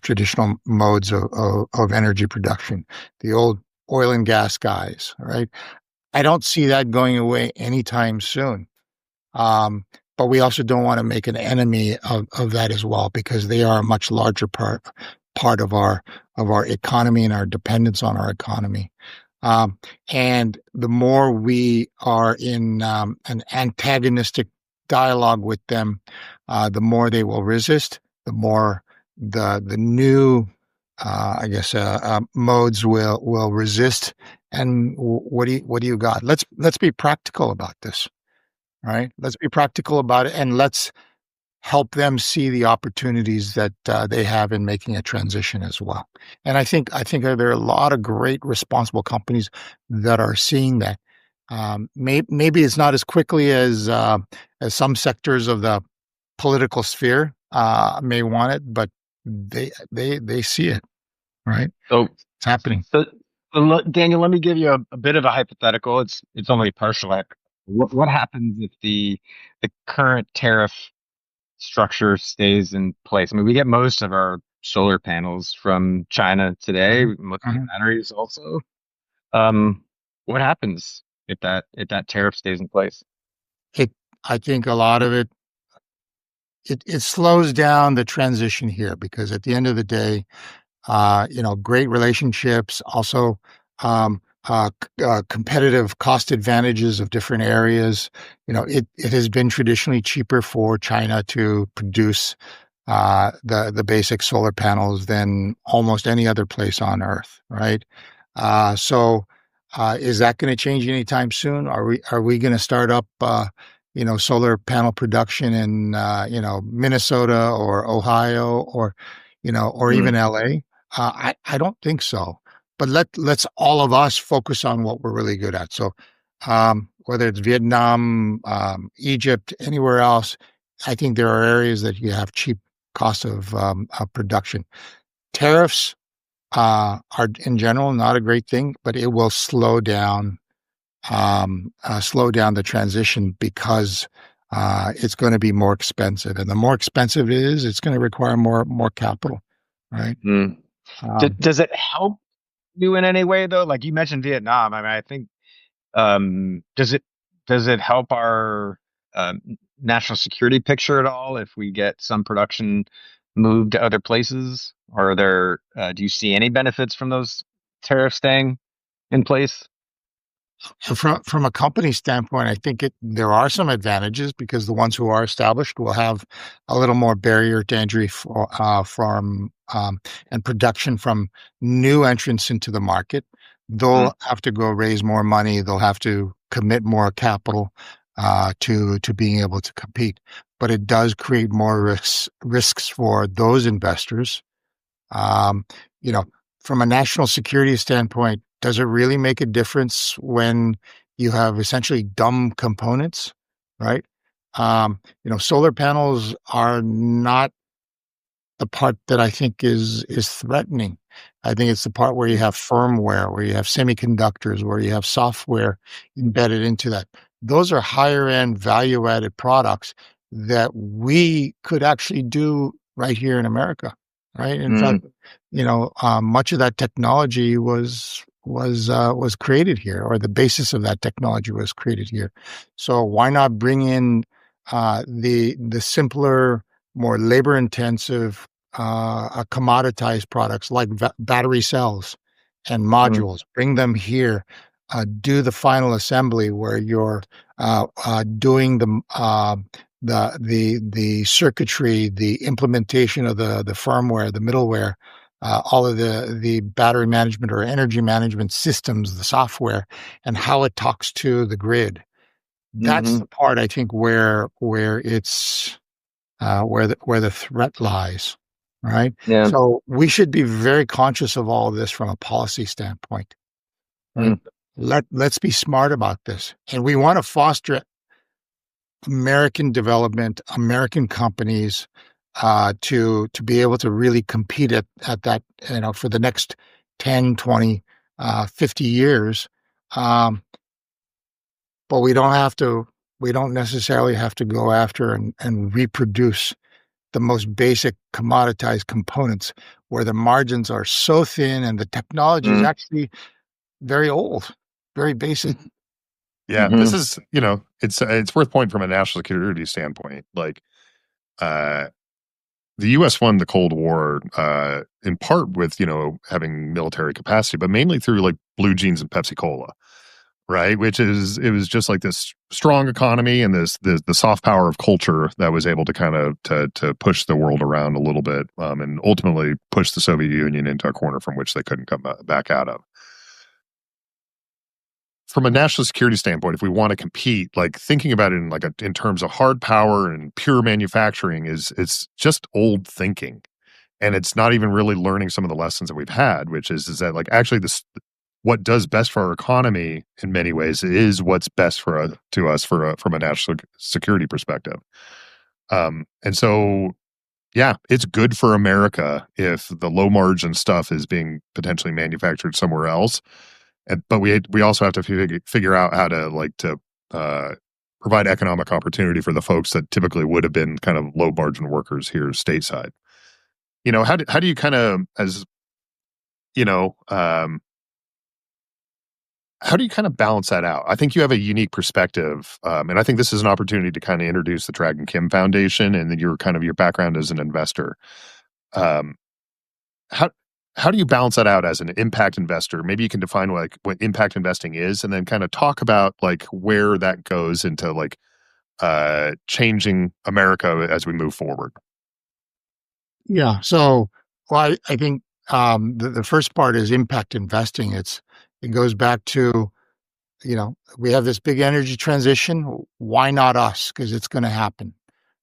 traditional modes of energy production, the old oil and gas guys, right? I don't see that going away anytime soon. Um, but we also don't want to make an enemy of that as well, because they are a much larger part of our economy and our dependence on our economy. And the more we are in an antagonistic dialogue with them, the more they will resist, the more the new, modes will resist. And what do you got? Let's be practical about this, right? Let's be practical about it, and let's help them see the opportunities that they have in making a transition as well. And I think there are a lot of great responsible companies that are seeing that. Maybe it's not as quickly as some sectors of the political sphere may want it, but they see it, right? So, It's happening. Daniel, let me give you a bit of a hypothetical. It's only partial. What happens if the current tariff structure stays in place? I mean, we get most of our solar panels from China today, most of the batteries also. What happens if that tariff stays in place? I think a lot of it slows down the transition here, because at the end of the day, great relationships, also competitive cost advantages of different areas. It has been traditionally cheaper for China to produce the basic solar panels than almost any other place on Earth, right? So is that going to change anytime soon? Are we going to start up solar panel production in Minnesota or Ohio or even LA? I don't think so. But let's all of us focus on what we're really good at. So whether it's Vietnam, Egypt, anywhere else, I think there are areas that you have cheap cost of production. tariffs are in general not a great thing, but it will slow down the transition because it's going to be more expensive, and the more expensive it is, it's going to require more capital, right? Mm. Does it help you in any way though? Like you mentioned Vietnam. I mean, I think does it help our um, national security picture at all if we get some production moved to other places? Or are there do you see any benefits from those tariffs staying in place? From a company standpoint, I think there are some advantages because the ones who are established will have a little more barrier to entry from and production from new entrants into the market. They'll have to go raise more money. They'll have to commit more capital to being able to compete. But it does create more risks for those investors. Um, you know, from a national security standpoint, does it really make a difference when you have essentially dumb components, right? Solar panels are not the part that I think is threatening. I think it's the part where you have firmware, where you have semiconductors, where you have software embedded into that. Those are higher end value added products that we could actually do right here in America, right? In fact, much of that technology was created here, or the basis of that technology was created here. So why not bring in the simpler, more labor intensive, commoditized products like battery cells and modules, bring them here, do the final assembly where you're doing the circuitry, the implementation of the firmware, the middleware, all of the battery management or energy management systems, the software, and how it talks to the grid. That's the part I think where it's where the threat lies, right? Yeah. So we should be very conscious of all of this from a policy standpoint. Right? Let's be smart about this, and we want to foster American development, American companies, to be able to really compete at that, for the next 10, 20, 50 years. But we don't necessarily have to go after and reproduce the most basic commoditized components where the margins are so thin and the technology is actually very old, very basic. Yeah, this is, it's worth pointing from a national security standpoint. Like, the U.S. won the Cold War in part with, having military capacity, but mainly through like blue jeans and Pepsi Cola, right? It was just like this strong economy and the soft power of culture that was able to kind of to push the world around a little bit, and ultimately push the Soviet Union into a corner from which they couldn't come back out of. From a national security standpoint, if we want to compete, like thinking about it in terms of hard power and pure manufacturing it's just old thinking, and it's not even really learning some of the lessons that we've had, which is that like actually what does best for our economy in many ways is what's best to us from a national security perspective. And so, yeah, it's good for America if the low margin stuff is being potentially manufactured somewhere else. But we also have to figure out how to provide economic opportunity for the folks that typically would have been kind of low margin workers here stateside. How do you kind of, as how do you kind of balance that out? I think you have a unique perspective, and I think this is an opportunity to kind of introduce the Dragon Kim Foundation and then your background as an investor. How do you balance that out as an impact investor? Maybe you can define what impact investing is, and then kind of talk about like where that goes into like changing America as we move forward. Yeah. So, well, I think the first part is impact investing. It goes back to, we have this big energy transition. Why not us? Because it's going to happen,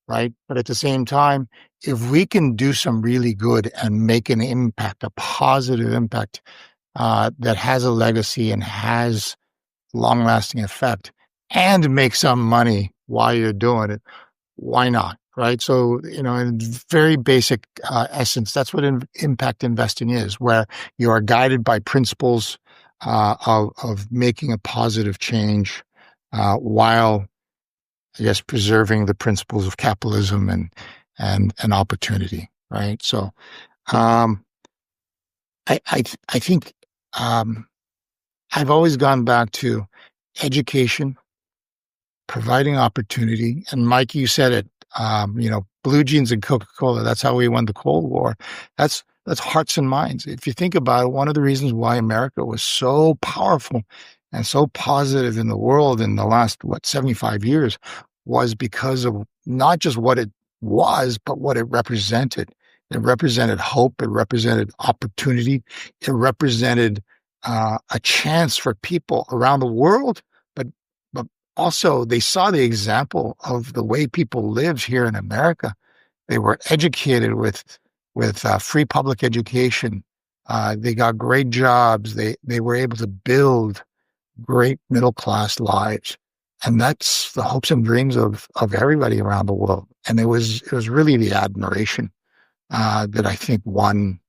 right? But at the same time, if we can do some really good and make an impact, a positive impact that has a legacy and has long-lasting effect, and make some money while you're doing it, why not? right? So, in very basic essence, that's what impact investing is, where you are guided by principles of making a positive change while, I guess, preserving the principles of capitalism and opportunity, right? So, um, I think I've always gone back to education, providing opportunity. And Mike, you said it, blue jeans and Coca-Cola, that's how we won the Cold War. That's hearts and minds. If you think about it, one of the reasons why America was so powerful and so positive in the world in the last, 75 years was because of not just what it was, but what it represented. It represented hope. It represented opportunity. It represented a chance for people around the world, but also they saw the example of the way people lived here in America. They were educated with free public education. They got great jobs. They were able to build great middle class lives, and that's the hopes and dreams of everybody around the world. And it was really the admiration that I think won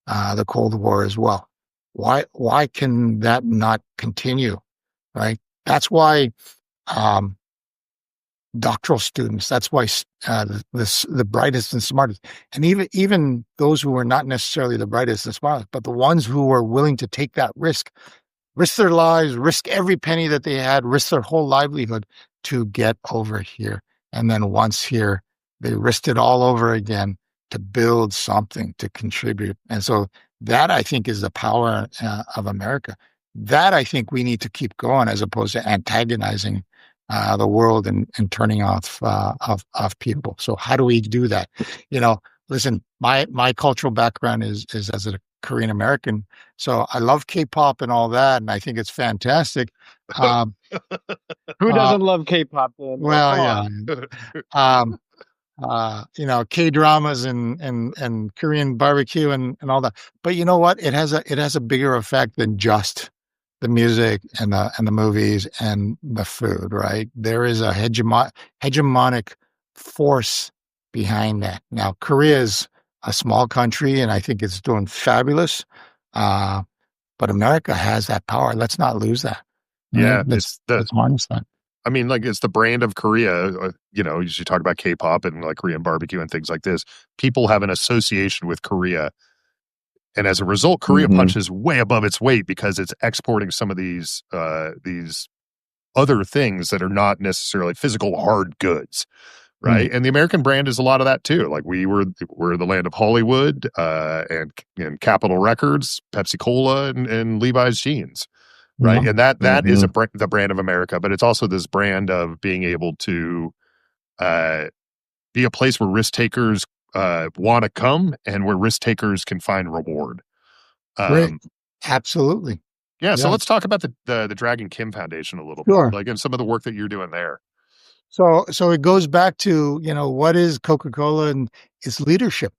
the Cold War as well. Why can that not continue? Right. That's why doctoral students. That's why the brightest and smartest, and even those who were not necessarily the brightest and smartest, but the ones who were willing to take that risk their lives, risk every penny that they had, risk their whole livelihood to get over here. And then once here, they risked it all over again to build something, to contribute. And so that, I think, is the power of America. That, I think, we need to keep going as opposed to antagonizing the world and turning off of people. So how do we do that? Listen, my cultural background is as a Korean American, so I love K-pop and all that, and I think it's fantastic. Who doesn't love K-pop? Then? Well, yeah. K-dramas and Korean barbecue and all that. But you know what? It has a bigger effect than just the music and the movies and the food, right? There is a hegemonic force behind that. Now, Korea is a small country, and I think it's doing fabulous. But America has that power. Let's not lose that. Yeah, right? Let's harness that. I mean, like, it's the brand of Korea. You should talk about K-pop and like Korean barbecue and things like this. People have an association with Korea. And as a result, Korea punches way above its weight because it's exporting some of these other things that are not necessarily physical hard goods, right? And the American brand is a lot of that too. Like we're the land of Hollywood and Capitol Records, Pepsi Cola, and Levi's jeans, right? Yeah. And that is the brand of America, but it's also this brand of being able to be a place where risk takers want to come and where risk takers can find reward. Great. Absolutely. Yeah. So let's talk about the Dragon Kim Foundation a little bit, like, and some of the work that you're doing there. So it goes back to, what is Coca-Cola and its leadership,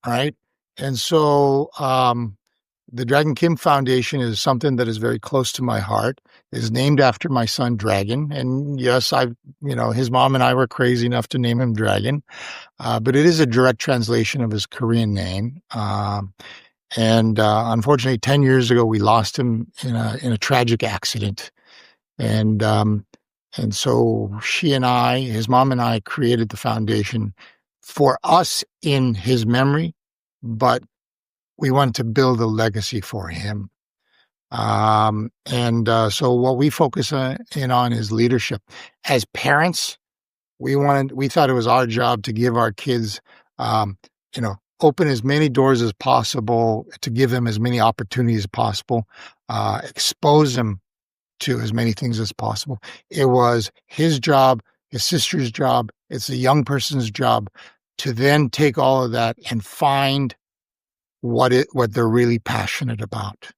right? And so the Dragon Kim Foundation is something that is very close to my heart. It's named after my son, Dragon. And yes, his mom and I were crazy enough to name him Dragon. But it is a direct translation of his Korean name. And unfortunately, 10 years ago, we lost him in a tragic accident. And so his mom and I created the foundation for us in his memory, but we wanted to build a legacy for him. So what we focus in on is leadership. As parents, we thought it was our job to give our kids, open as many doors as possible, to give them as many opportunities as possible, expose them to as many things as possible. It was his job, his sister's job, it's the young person's job to then take all of that and find what they're really passionate about.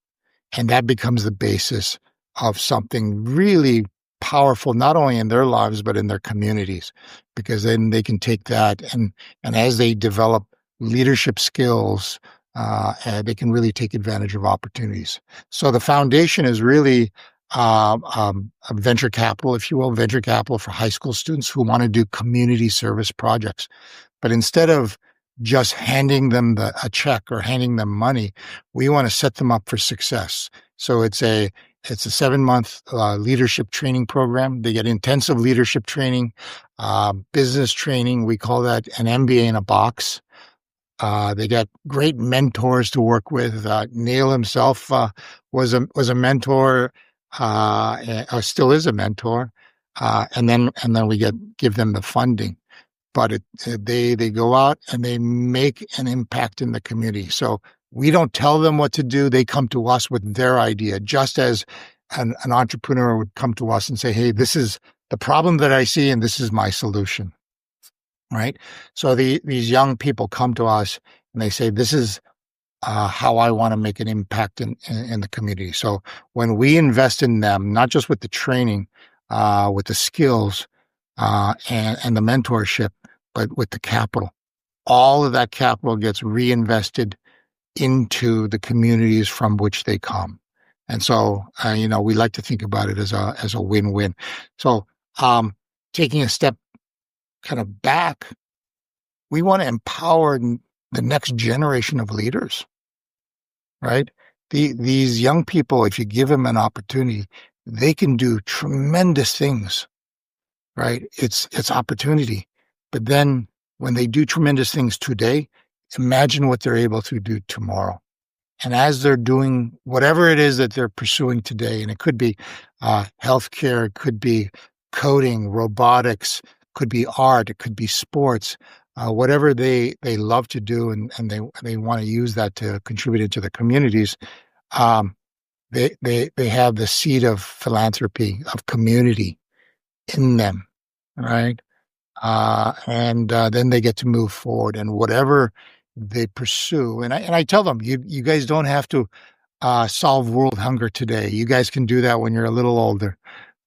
And that becomes the basis of something really powerful, not only in their lives, but in their communities, because then they can take that and as they develop leadership skills, they can really take advantage of opportunities. So the foundation is really a venture capital, if you will, venture capital for high school students who want to do community service projects. But instead of just handing them a check or handing them money, we want to set them up for success. So it's a 7-month leadership training program. They get intensive leadership training, business training. We call that an MBA in a box. They got great mentors to work with. Neil himself was a mentor, or still is a mentor. And then we give them the funding. But they go out and they make an impact in the community. So we don't tell them what to do. They come to us with their idea, just as an entrepreneur would come to us and say, hey, this is the problem that I see and this is my solution. Right? So these young people come to us and they say, this is how I want to make an impact in the community. So when we invest in them, not just with the training, with the skills, and the mentorship, but with the capital, all of that capital gets reinvested into the communities from which they come. And so, we like to think about it as a win-win. So, taking a step kind of back, we want to empower the next generation of leaders, right? These young people, if you give them an opportunity, they can do tremendous things, right? It's opportunity. But then when they do tremendous things today, imagine what they're able to do tomorrow. And as they're doing whatever it is that they're pursuing today, and it could be healthcare, it could be coding, robotics, could be art, it could be sports, whatever they love to do, and they want to use that to contribute into the communities. They have the seed of philanthropy, of community in them, right? And then they get to move forward, and whatever they pursue. And I tell them, you guys don't have to solve world hunger today. You guys can do that when you're a little older.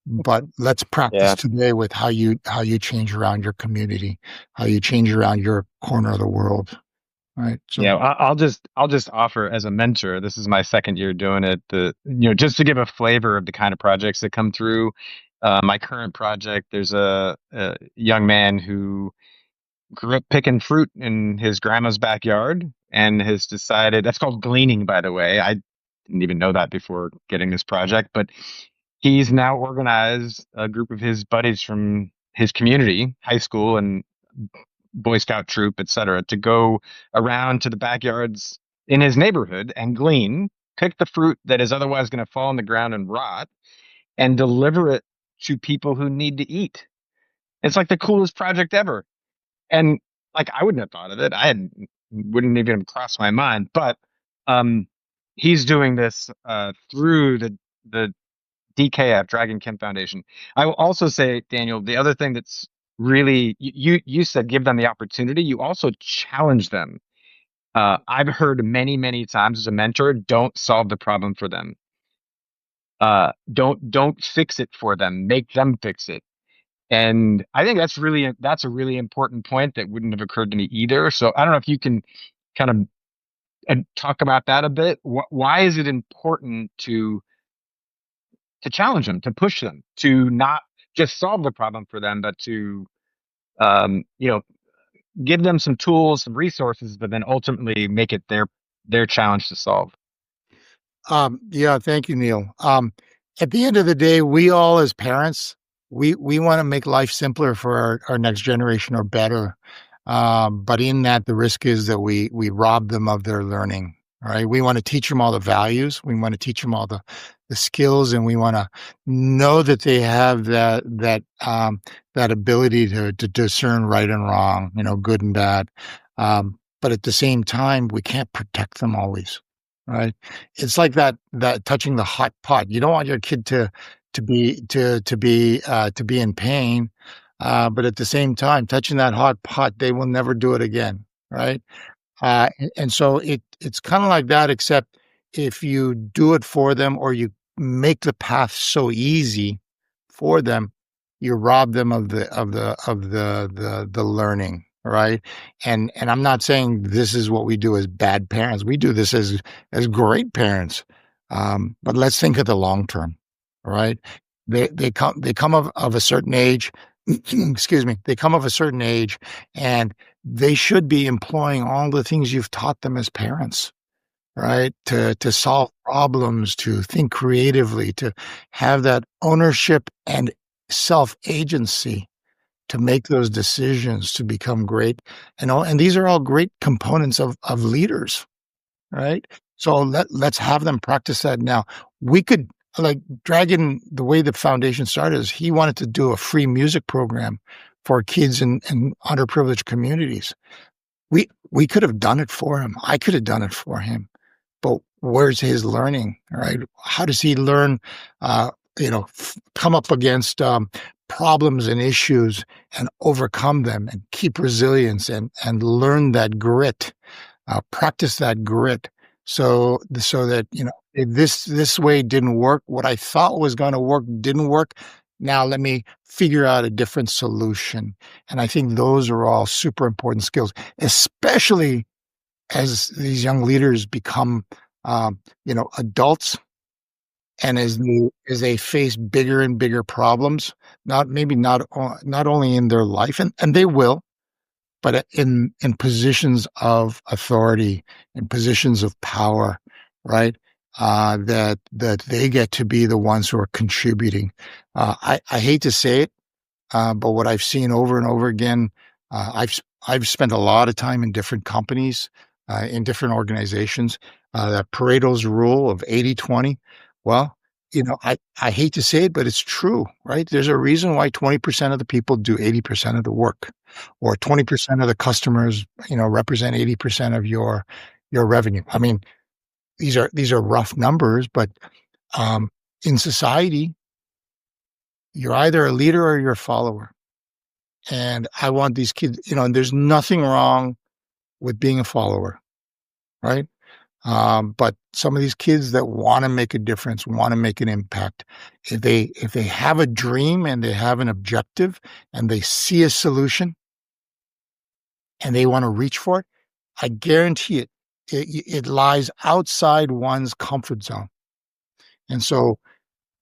But let's practice today with how you change around your community, how you change around your corner of the world. Right. So, yeah, I'll just offer as a mentor. This is my second year doing it. Just to give a flavor of the kind of projects that come through. My current project, there's a young man who grew up picking fruit in his grandma's backyard and has decided, that's called gleaning, by the way. I didn't even know that before getting this project, but he's now organized a group of his buddies from his community, high school and Boy Scout troop, etc., to go around to the backyards in his neighborhood and glean, pick the fruit that is otherwise going to fall on the ground and rot, and deliver it to people who need to eat. It's like the coolest project ever. And like, I wouldn't have thought of it. Wouldn't even have crossed my mind, but he's doing this through the DKF, Dragon Kemp Foundation. I will also say, Daniel, the other thing that's really, you said give them the opportunity. You also challenge them. I've heard many, many times as a mentor, don't solve the problem for them. Don't fix it for them. Make them fix it. And I think that's a really important point that wouldn't have occurred to me either. So I don't know if you can kind of talk about that a bit. Why is it important to challenge them, to push them, to not just solve the problem for them, but to give them some tools, some resources, but then ultimately make it their challenge to solve? Yeah, thank you, Neil. At the end of the day, we all as parents, we want to make life simpler for our next generation or better. But in that, the risk is that we rob them of their learning, right? We want to teach them all the values. We want to teach them all the skills, and we want to know that they have that ability to discern right and wrong, good and bad. But at the same time, we can't protect them always, right? It's like that touching the hot pot. You don't want your kid to be in pain, but at the same time, touching that hot pot, they will never do it again, right? And so it's kind of like that, except if you do it for them or you make the path so easy for them, you rob them of the learning, right? And I'm not saying this is what we do as bad parents. We do this as great parents. But let's think of the long term, right? They come of a certain age. Excuse me. They come of a certain age, and they should be employing all the things you've taught them as parents, right? To solve problems, to think creatively, to have that ownership and self-agency to make those decisions, to become great. And these are all great components of leaders, right? So let's have them practice that now. We could, like, Dragon, the way the foundation started is he wanted to do a free music program for kids in underprivileged communities. We could have done it for him. I could have done it for him. But where's his learning, right? How does he learn, come up against problems and issues and overcome them and keep resilience and learn that grit, practice that grit, so that if this way didn't work, what I thought was going to work didn't work. Now let me figure out a different solution. And I think those are all super important skills, especially as these young leaders become, adults, and as they face bigger and bigger problems, not only in their life, and they will, but in positions of authority, in positions of power, right? That they get to be the ones who are contributing. I hate to say it, but what I've seen over and over again, I've spent a lot of time in different companies, in different organizations. That Pareto's rule of 80-20. Well, I hate to say it, but it's true, right? There's a reason why 20% of the people do 80% of the work, or 20% of the customers, represent 80% of your revenue. I mean, these are rough numbers, but in society, you're either a leader or you're a follower. And I want these kids, and there's nothing wrong with being a follower, right? But some of these kids that want to make a difference, want to make an impact, if they have a dream and they have an objective and they see a solution and they want to reach for it, I guarantee it lies outside one's comfort zone. And so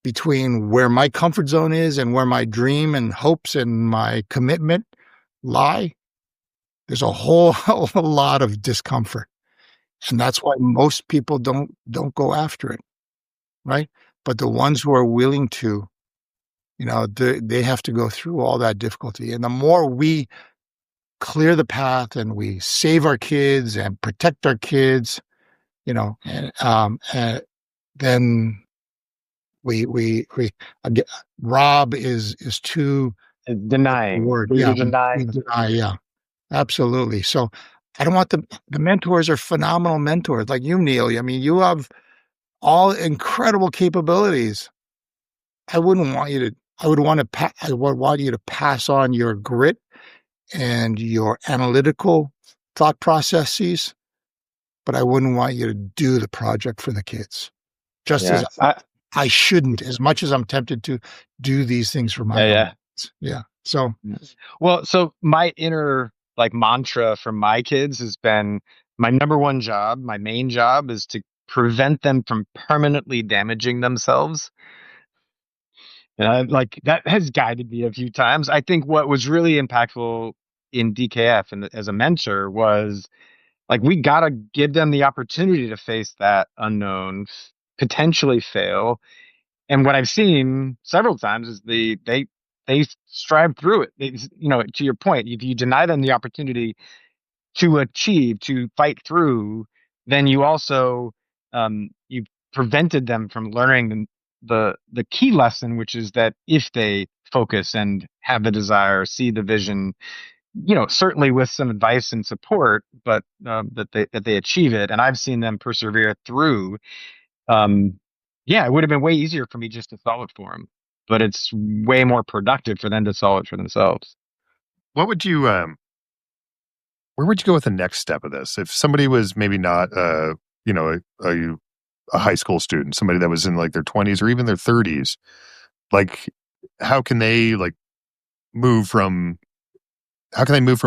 between where my comfort zone is and where my dream and hopes and my commitment lie, there's a whole lot of discomfort. And that's why most people don't go after it, right? But the ones who are willing to, they have to go through all that difficulty. And the more we clear the path and we save our kids and protect our kids, and then we again, Rob is too denying. word. We Yeah, deny. yeah, absolutely. So I don't want the mentors are phenomenal mentors like you, Neil. I mean, you have all incredible capabilities. I would want you to pass on your grit and your analytical thought processes, but I wouldn't want you to do the project for the kids. Just as I shouldn't, as much as I'm tempted to do these things for my own. Yeah. So, so my inner mantra for my kids has been my number one job, my main job is to prevent them from permanently damaging themselves. And that has guided me a few times. I think what was really impactful in DKF and as a mentor was we got to give them the opportunity to face that unknown, potentially fail. And what I've seen several times is they strive through it. To your point, if you deny them the opportunity to achieve, to fight through, then you also you've prevented them from learning the key lesson, which is that if they focus and have the desire, see the vision, certainly with some advice and support, but that they achieve it. And I've seen them persevere through. It would have been way easier for me just to solve it for them, but it's way more productive for them to solve it for themselves. What would you, where would you go with the next step of this? If somebody was maybe not, a high school student, somebody that was in their 20s or even their 30s, how can they move from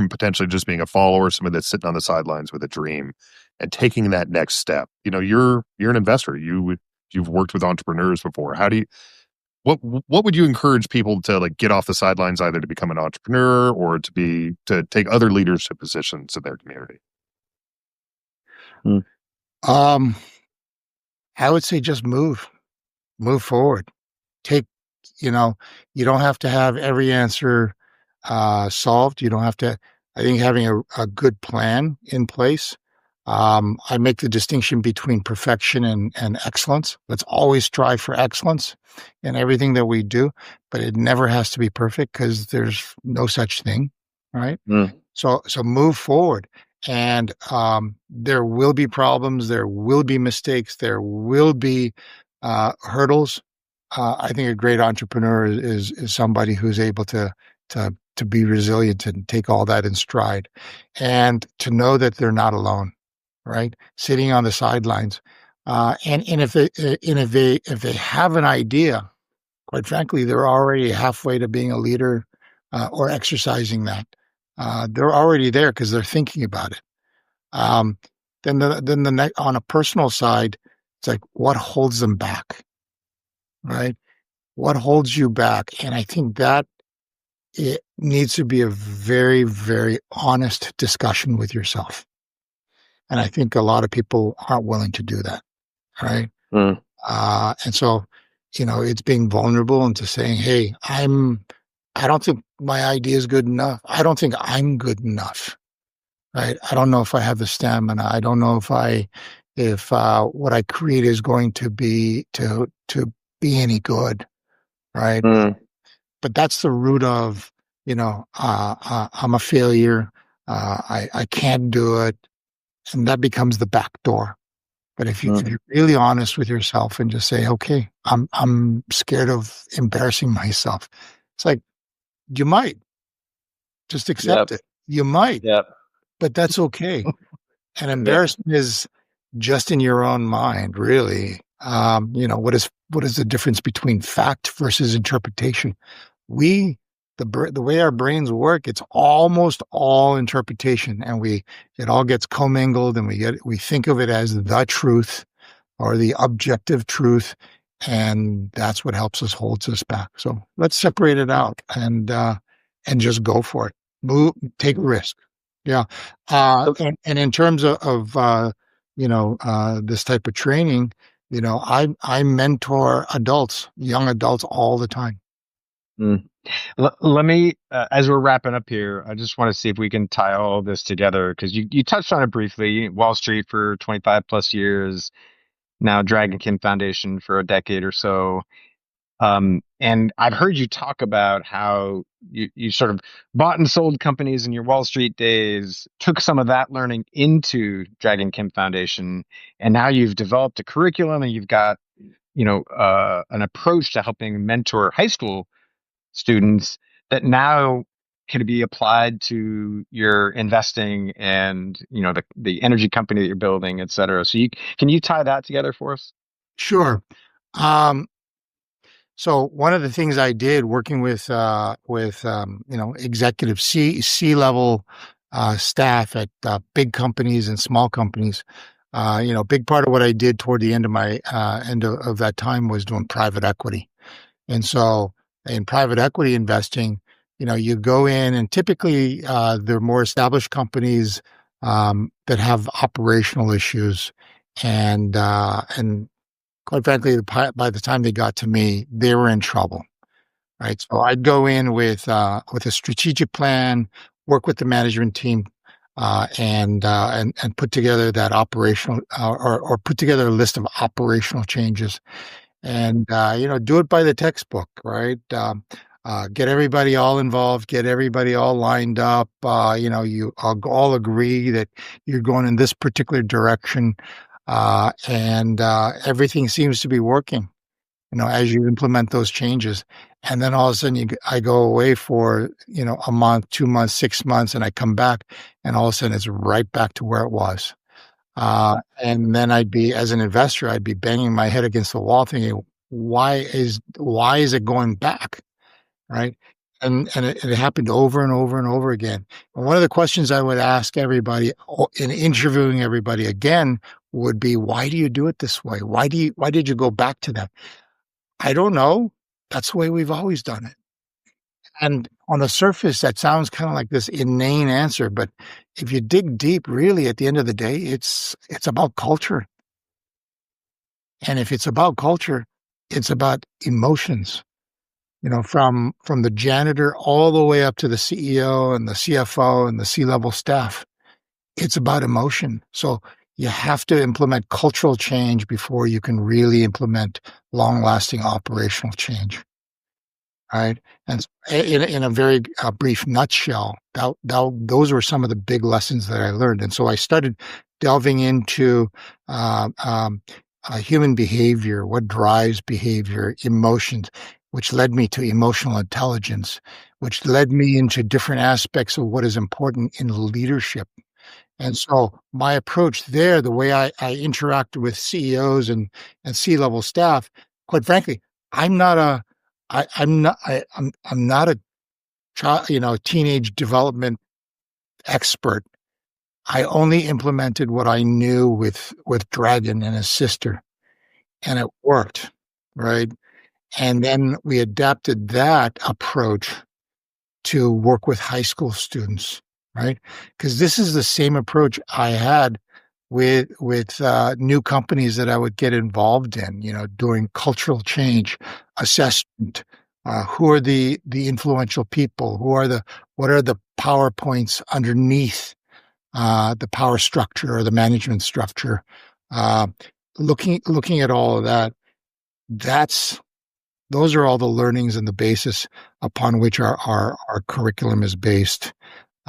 potentially just being a follower, somebody that's sitting on the sidelines with a dream and taking that next step? You're an investor. You've worked with entrepreneurs before. How do what would you encourage people to like get off the sidelines, either to become an entrepreneur or to take other leadership positions in their community? Um, I would say just move forward. Take, you don't have to have every answer solved. You don't have to. I think having a good plan in place. I make the distinction between perfection and excellence. Let's always strive for excellence in everything that we do, but it never has to be perfect because there's no such thing, right? So move forward, and there will be problems, there will be mistakes, there will be hurdles. I think a great entrepreneur is somebody who's able to be resilient and take all that in stride, and to know that they're not alone, right? Sitting on the sidelines, and if they have an idea, quite frankly, they're already halfway to being a leader or exercising that. They're already there because they're thinking about it. Um, on a personal side, it's like what holds them back, right? What holds you back? And I think that it needs to be a very, very honest discussion with yourself. And I think a lot of people aren't willing to do that, right? And so, it's being vulnerable and to saying, "Hey, I don't think my idea is good enough. I don't think I'm good enough, right? I don't know if I have the stamina. I don't know if what I create is going to be any good, right?" But that's the root of, I'm a failure. I can't do it, and that becomes the back door. But if you're really honest with yourself and just say, "Okay, I'm scared of embarrassing myself," it's like you might just accept it. You might, but that's okay. And embarrassment is just in your own mind, really. What is the difference between fact versus interpretation? The way our brains work, it's almost all interpretation, and it all gets commingled, and we think of it as the truth or the objective truth, and that's what holds us back. So let's separate it out and just go for it. Move, take a risk. Yeah. And in terms of this type of training, I mentor young adults all the time. Let me, as we're wrapping up here, I just want to see if we can tie all this together, because you touched on it briefly. Wall Street for 25 plus years, now Dragonkin Foundation for a decade or so. And I've heard you talk about how you sort of bought and sold companies in your Wall Street days, took some of that learning into Dragonkin Foundation, and now you've developed a curriculum and you've got, an approach to helping mentor high school students that now can be applied to your investing and, the energy company that you're building, et cetera. So can you tie that together for us? Sure. So one of the things I did working with executive C-level staff at big companies and small companies, big part of what I did toward the end of my end of that time was doing private equity. And so in private equity investing, you go in, and typically they're more established companies that have operational issues, and quite frankly, by the time they got to me, they were in trouble, right? So I'd go in with a strategic plan, work with the management team, and put together that operational or put together a list of operational changes, and do it by the textbook, right? Get everybody all involved, get everybody all lined up. You all agree that you're going in this particular direction. And everything seems to be working, as you implement those changes. And then all of a sudden I go away for, a month, 2 months, 6 months, and I come back, and all of a sudden it's right back to where it was. And then as an investor, I'd be banging my head against the wall thinking, why is it going back? Right. And it happened over and over and over again. And one of the questions I would ask everybody in interviewing everybody again would be, why do you do it this way? Why did you go back to that? I don't know. That's the way we've always done it. And on the surface, that sounds kind of like this inane answer, but if you dig deep, really, at the end of the day, it's about culture. And if it's about culture, it's about emotions. From the janitor all the way up to the CEO and the CFO and the C-level staff. It's about emotion. So you have to implement cultural change before you can really implement long-lasting operational change. Right. And in a very brief nutshell, those were some of the big lessons that I learned. And so I started delving into uh, um, human behavior, what drives behavior, emotions, which led me to emotional intelligence, which led me into different aspects of what is important in leadership. And so my approach there, the way I interact with CEOs and C-level staff, quite frankly, I'm not a I'm not a child, teenage development expert. I only implemented what I knew with Dragon and his sister, and it worked, right? And then we adapted that approach to work with high school students, right? Because this is the same approach I had with new companies that I would get involved in, doing cultural change assessment. Who are the influential people? What are the PowerPoints underneath the power structure or the management structure? Uh, looking at all of that, that's those are all the learnings and the basis upon which our curriculum is based.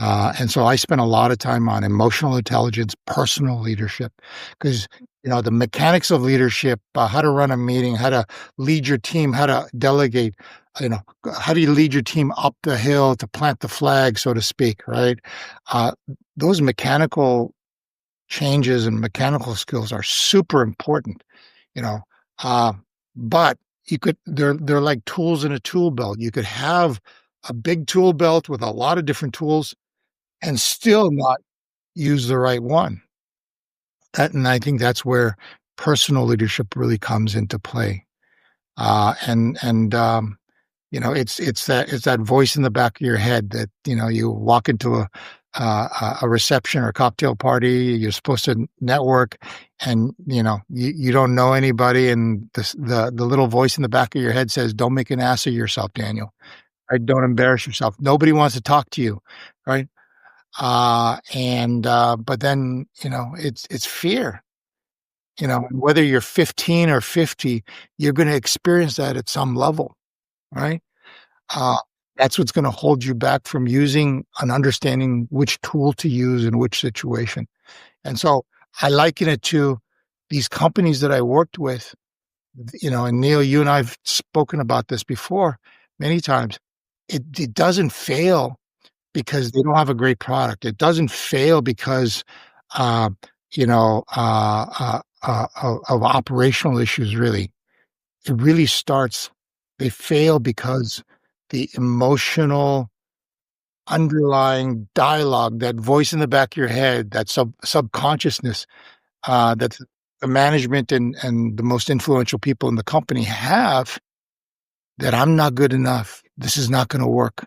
And so I spent a lot of time on emotional intelligence, personal leadership, because the mechanics of leadership, how to run a meeting, how to lead your team, how to delegate, you know, how do you lead your team up the hill to plant the flag, so to speak, right? Uh, those mechanical changes and mechanical skills are super important, you know. Uh, but they're like tools in a tool belt. You could have a big tool belt with a lot of different tools and still not use the right one. And I think that's where personal leadership really comes into play. It's that voice in the back of your head that you walk into a reception or a cocktail party. You're supposed to network, and you don't know anybody, and the little voice in the back of your head says, "Don't make an ass of yourself, Daniel. Right? Don't embarrass yourself. Nobody wants to talk to you, right?" But then it's fear. Whether you're 15 or 50, you're going to experience that at some level, right? Uh, that's what's going to hold you back from using and understanding which tool to use in which situation. And so I liken it to these companies that I worked with, and Neil, you and I've spoken about this before many times. It doesn't fail because they don't have a great product. It doesn't fail because, uh, of operational issues, really. It really starts, they fail because the emotional underlying dialogue, that voice in the back of your head, that subconsciousness, that the management and the most influential people in the company have, that I'm not good enough. This is not going to work.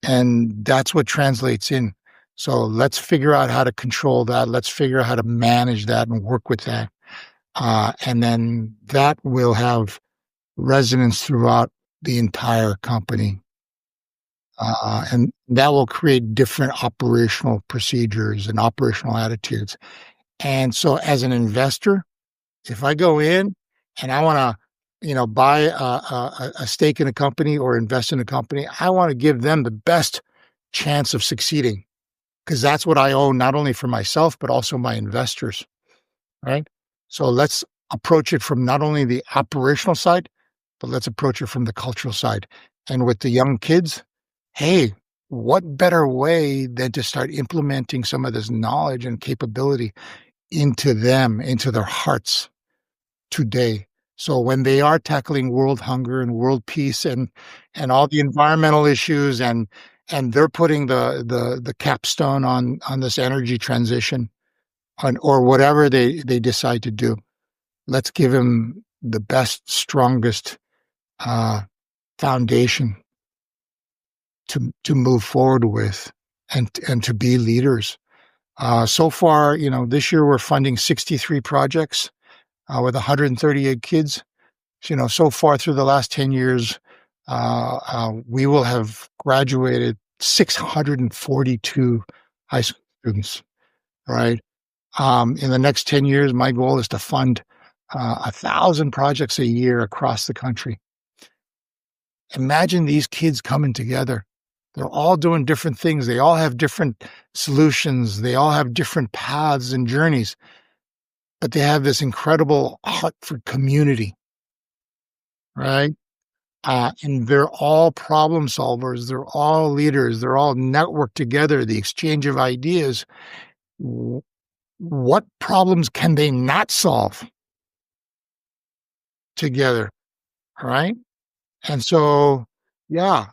And that's what translates in. So let's figure out how to control that. Let's figure out how to manage that and work with that. And then that will have resonance throughout the entire company. And that will create different operational procedures and operational attitudes. And so as an investor, if I go in and I want to, buy a stake in a company or invest in a company, I want to give them the best chance of succeeding because that's what I own, not only for myself, but also my investors. Right. So let's approach it from not only the operational side, but let's approach it from the cultural side. And with the young kids, hey, what better way than to start implementing some of this knowledge and capability into them, into their hearts today. So when they are tackling world hunger and world peace and all the environmental issues and they're putting the capstone on this energy transition or whatever they decide to do, let's give them the best, strongest foundation to move forward with and to be leaders. So far, this year we're funding 63 projects with 138 kids. So far through the last 10 years, we will have graduated 642 high school students, right? In the next 10 years, my goal is to fund 1,000 projects a year across the country. Imagine these kids coming together. They're all doing different things. They all have different solutions. They all have different paths and journeys, but they have this incredible heart for community, right? And they're all problem solvers. They're all leaders. They're all networked together, the exchange of ideas. What problems can they not solve together, right? And so, yeah,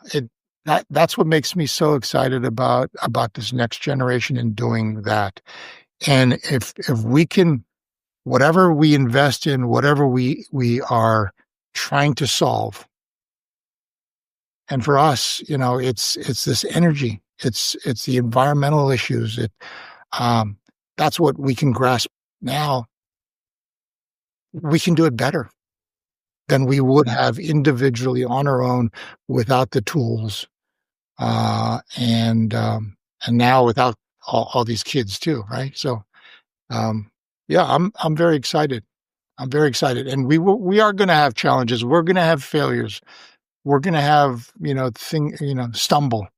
that's what makes me so excited about this next generation and doing that. And if we can, whatever we invest in, whatever we are trying to solve, and for us, it's this energy, it's the environmental issues. That's what we can grasp now. We can do it better than we would have individually on our own without the tools. And now without all these kids too, right? So, yeah, I'm very excited. I'm very excited, and we are going to have challenges. We're going to have failures. We're going to have stumble,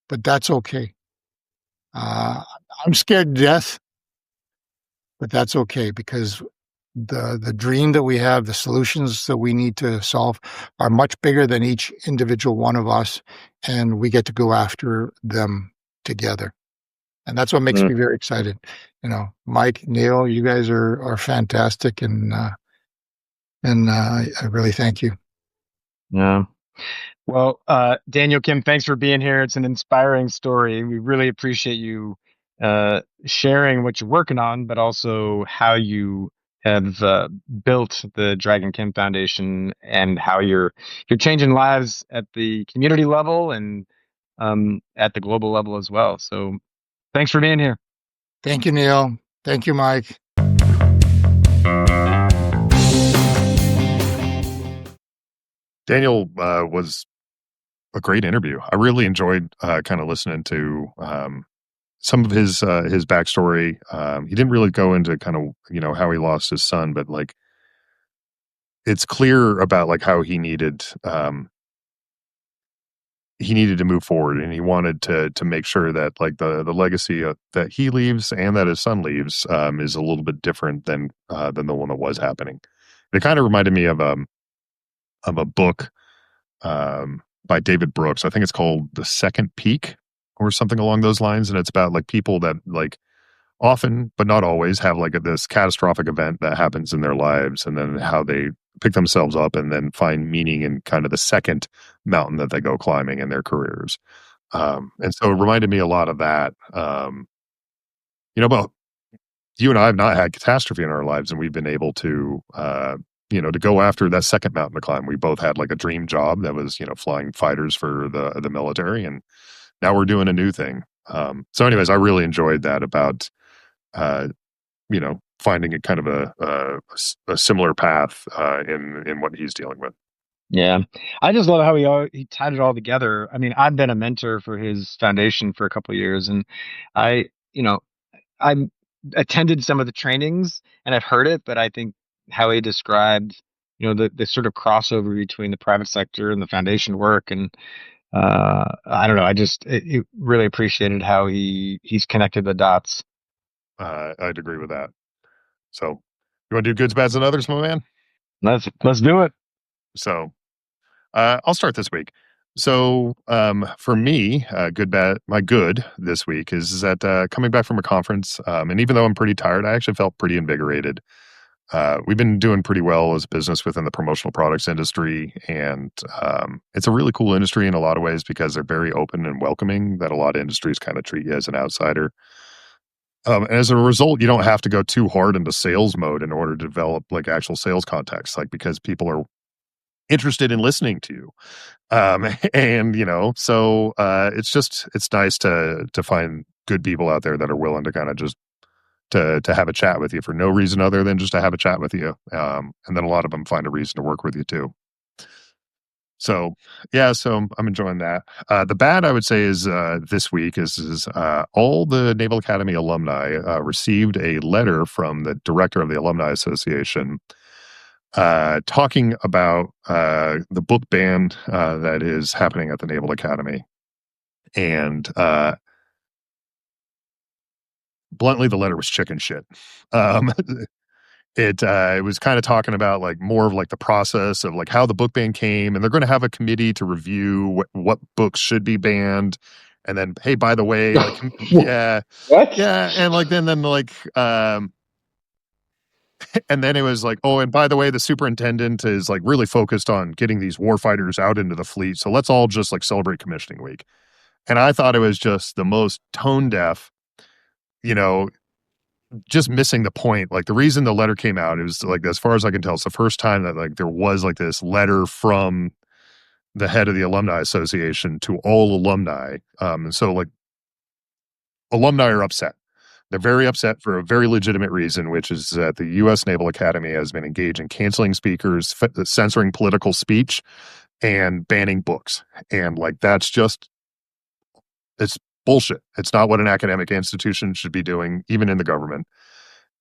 but that's okay. I'm scared to death, but that's okay because the dream that we have, the solutions that we need to solve are much bigger than each individual one of us, and we get to go after them together. And that's what makes me very excited. Mike, Neil, you guys are fantastic, and I really thank you. Yeah. Well, Daniel, Kim, thanks for being here. It's an inspiring story. We really appreciate you sharing what you're working on, but also how you have built the Dragon Kim Foundation and how you're changing lives at the community level and at the global level as well. So thanks for being here. Thank you, Neil. Thank you, Mike. Daniel was a great interview. I really enjoyed kind of listening to some of his backstory. He didn't really go into kind of how he lost his son, but like it's clear about like how he needed to move forward, and he wanted to make sure that like the legacy that he leaves and that his son leaves is a little bit different than the one that was happening. It kind of reminded me of a book by David Brooks. I think it's called The Second Peak or something along those lines. And it's about like people that like often, but not always, have like this catastrophic event that happens in their lives, and then how they pick themselves up and then find meaning in kind of the second mountain that they go climbing in their careers. And so it reminded me a lot of that. But you and I have not had catastrophe in our lives, and we've been able to to go after that second mountain to climb. We both had like a dream job that was, flying fighters for the military, and now we're doing a new thing. So anyways, I really enjoyed that about, finding a kind of a similar path in what he's dealing with. Yeah. I just love how he tied it all together. I mean, I've been a mentor for his foundation for a couple of years, and I attended some of the trainings and I've heard it, but I think how he described, the sort of crossover between the private sector and the foundation work. And I don't know, I really appreciated how he's connected the dots. I'd agree with that. So you want to do goods, bads, and others, my man? Let's do it. So I'll start this week. So for me, my good this week is that coming back from a conference, and even though I'm pretty tired, I actually felt pretty invigorated. We've been doing pretty well as a business within the promotional products industry, and it's a really cool industry in a lot of ways because they're very open and welcoming, that a lot of industries kind of treat you as an outsider. And as a result, you don't have to go too hard into sales mode in order to develop like actual sales context, like because people are interested in listening to. And so it's nice to find good people out there that are willing to kind of just to have a chat with you for no reason other than just to have a chat with you. And then a lot of them find a reason to work with you too. So yeah, so I'm enjoying that. The bad I would say is this week is all the Naval Academy alumni received a letter from the director of the Alumni Association talking about the book ban that is happening at the Naval Academy. And bluntly, the letter was chicken shit. It was kind of talking about like more of like the process of like how the book ban came, and they're going to have a committee to review what books should be banned. And then, hey, by the way, like, yeah, What? yeah, and like then like, and then it was like, oh, and by the way, the superintendent is like really focused on getting these warfighters out into the fleet. So let's all just like celebrate commissioning week. And I thought it was just the most tone deaf, just missing the point. Like the reason the letter came out, it was like, as far as I can tell, it's the first time that like there was like this letter from the head of the Alumni Association to all alumni. And so like alumni are upset. They're very upset for a very legitimate reason, which is that the U.S. Naval Academy has been engaged in canceling speakers, censoring political speech, and banning books. And like that's just, it's bullshit. It's not what an academic institution should be doing, even in the government.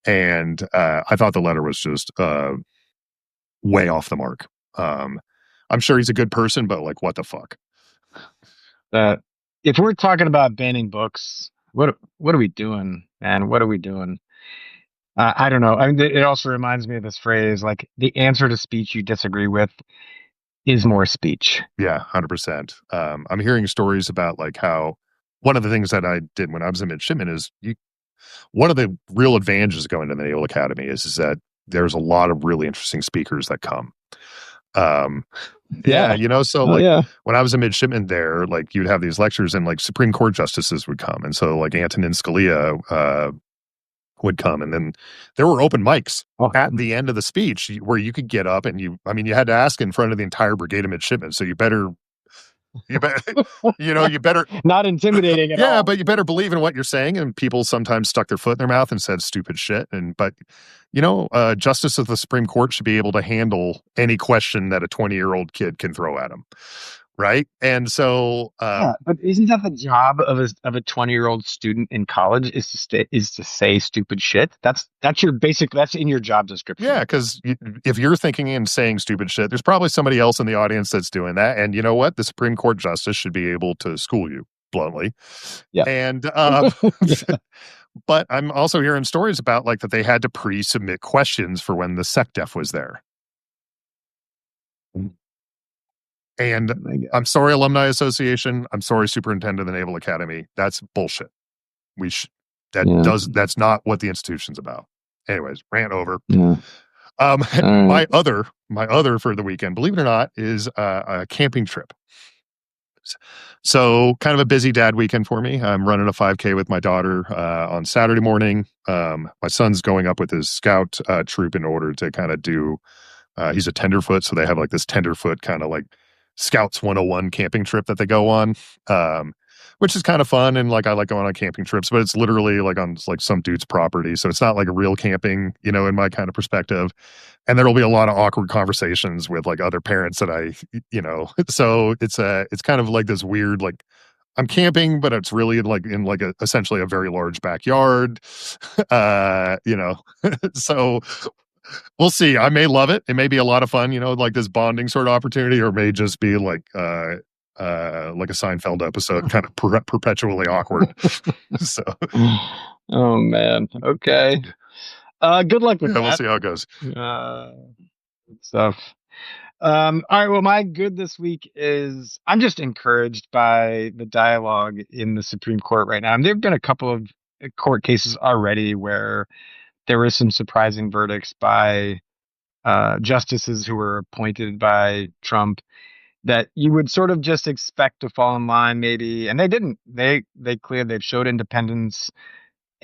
And I thought the letter was just way off the mark. I'm sure he's a good person, but like, what the fuck? If we're talking about banning books, what are we doing, man? What are we doing? I don't know. I mean, it also reminds me of this phrase, like the answer to speech you disagree with is more speech. Yeah, 100%. I'm hearing stories about like how one of the things that I did when I was a midshipman is one of the real advantages of going to the Naval Academy is that there's a lot of really interesting speakers that come. So like when I was a midshipman there, like you'd have these lectures and like Supreme Court justices would come. And so like Antonin Scalia would come, and then there were open mics at the end of the speech where you could get up and you had to ask in front of the entire brigade of midshipmen. So you better you better not intimidating at all. Yeah, but you better believe in what you're saying. And people sometimes stuck their foot in their mouth and said stupid shit. But justice of the Supreme Court should be able to handle any question that a 20-year-old kid can throw at him, right? And so, but isn't that the job of a 20-year-old student in college is to say stupid shit? That's in your job description. Yeah, because if you're thinking and saying stupid shit, there's probably somebody else in the audience that's doing that. And you know what? The Supreme Court justice should be able to school you bluntly. Yeah. And but I'm also hearing stories about like that they had to pre-submit questions for when the SecDef was there. And I'm sorry, Alumni Association. I'm sorry, Superintendent of the Naval Academy. That's bullshit. That's not what the institution's about. Anyways, rant over. Yeah. My other for the weekend, believe it or not, is a camping trip. So kind of a busy dad weekend for me. I'm running a 5K with my daughter on Saturday morning. My son's going up with his scout troop in order to kind of do, he's a tenderfoot. So they have like this tenderfoot kind of like Scouts 101 camping trip that they go on, which is kind of fun. And like, I like going on camping trips, but it's literally like on like some dude's property. So it's not like a real camping, in my kind of perspective. And there'll be a lot of awkward conversations with like other parents that so it's kind of like this weird, like I'm camping, but it's really like in like essentially a very large backyard, so we'll see. I may love it. It may be a lot of fun, like this bonding sort of opportunity, or it may just be like a Seinfeld episode, kind of perpetually awkward. So, oh man, okay. Good luck with that. We'll see how it goes. Good stuff. All right. Well, my good this week is I'm just encouraged by the dialogue in the Supreme Court right now. And there have been a couple of court cases already where there were some surprising verdicts by justices who were appointed by Trump that you would sort of just expect to fall in line, maybe, and they didn't. They've showed independence.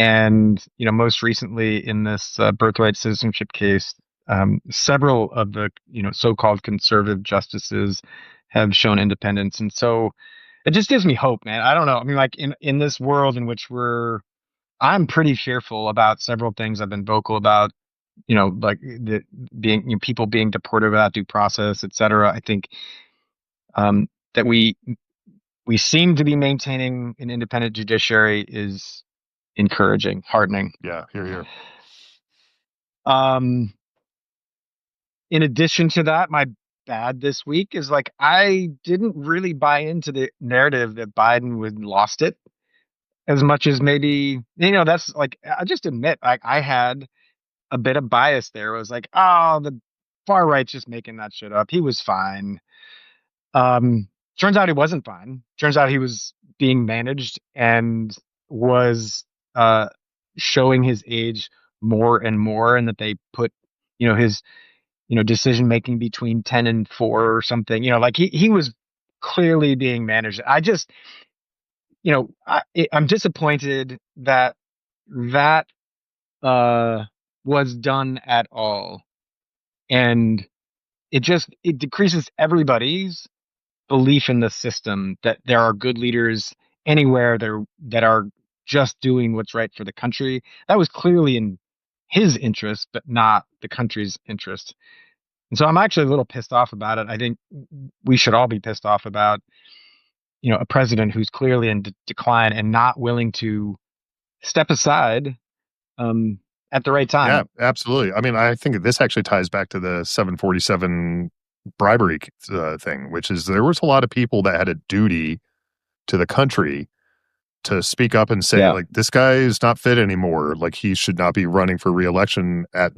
And most recently in this birthright citizenship case, Several of the so-called conservative justices have shown independence, and so it just gives me hope, man. I don't know. I mean, like in this world in which I'm pretty fearful about several things I've been vocal about. Like the being people being deported without due process, et cetera. I think that we seem to be maintaining an independent judiciary is encouraging, heartening. Yeah, here. In addition to that, my bad this week is like I didn't really buy into the narrative that Biden would lost it as much as maybe that's like I just admit like I had a bit of bias there. It was like, oh, the far right's just making that shit up. He was fine. Turns out he wasn't fine. Turns out he was being managed and was showing his age more and more, and that they put his decision making between 10 and 4 or something. Like he was clearly being managed. I just I'm disappointed that that was done at all, and it decreases everybody's belief in the system, that there are good leaders anywhere there that are just doing what's right for the country. That was clearly in his interest, but not the country's interest. And so I'm actually a little pissed off about it. I think we should all be pissed off about a president who's clearly in decline and not willing to step aside at the right time. Yeah, absolutely. I mean, I think this actually ties back to the 747 bribery thing, which is there was a lot of people that had a duty to the country to speak up and say, like, this guy is not fit anymore. Like, he should not be running for reelection at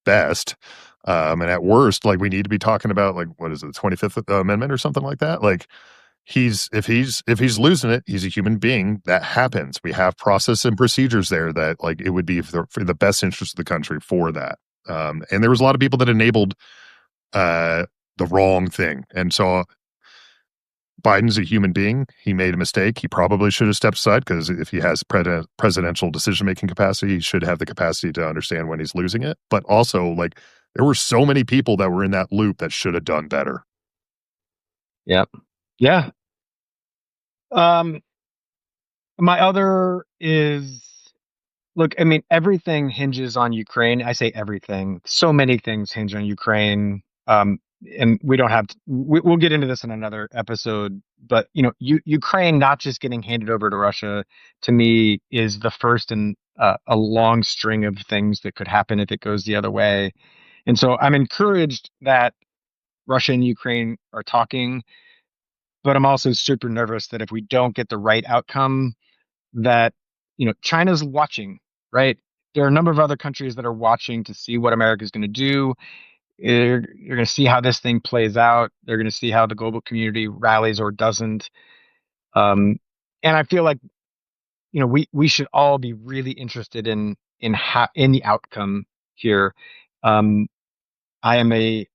best. And at worst, like, we need to be talking about, like, what is it, the 25th Amendment or something like that? Like, if he's losing it, he's a human being. That happens. We have process and procedures there that, like, it would be for the best interest of the country for that. And there was a lot of people that enabled the wrong thing. And so Biden's a human being. He made a mistake. He probably should have stepped aside, because if he has presidential decision-making capacity, he should have the capacity to understand when he's losing it. But also, like, there were so many people that were in that loop that should have done better. Yep. Yeah. My other is, look, I mean, everything hinges on Ukraine. I say everything. So many things hinge on Ukraine. And we don't have to, we'll get into this in another episode, but Ukraine not just getting handed over to Russia, to me, is the first in a long string of things that could happen if it goes the other way. And so I'm encouraged that Russia and Ukraine are talking, but I'm also super nervous that if we don't get the right outcome, that China's watching, right? There are a number of other countries that are watching to see what America is going to do. You're going to see how this thing plays out. They're going to see how the global community rallies or doesn't. And I feel like we should all be really interested in the outcome here. I am I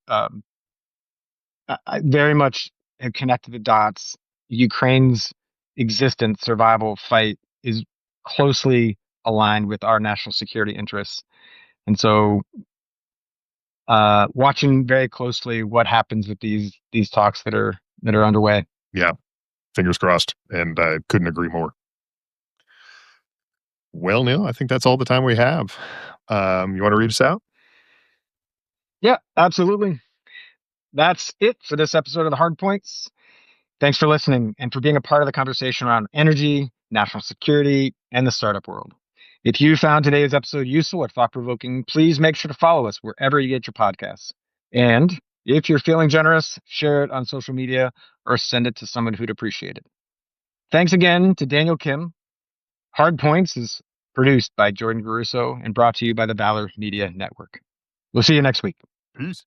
very much have connected the dots. Ukraine's existence, survival, fight is closely aligned with our national security interests, and so watching very closely what happens with these talks that are underway. Yeah, fingers crossed, and I couldn't agree more. Well, Neil, I think that's all the time we have. You want to read us out? Yeah, absolutely. That's it for this episode of the Hardpoints. Thanks for listening and for being a part of the conversation around energy, national security, and the startup world. If you found today's episode useful or thought-provoking, please make sure to follow us wherever you get your podcasts. And if you're feeling generous, share it on social media or send it to someone who'd appreciate it. Thanks again to Daniel Kim. Hardpoints is produced by Jordan Caruso and brought to you by the Valor Media Network. We'll see you next week. Peace.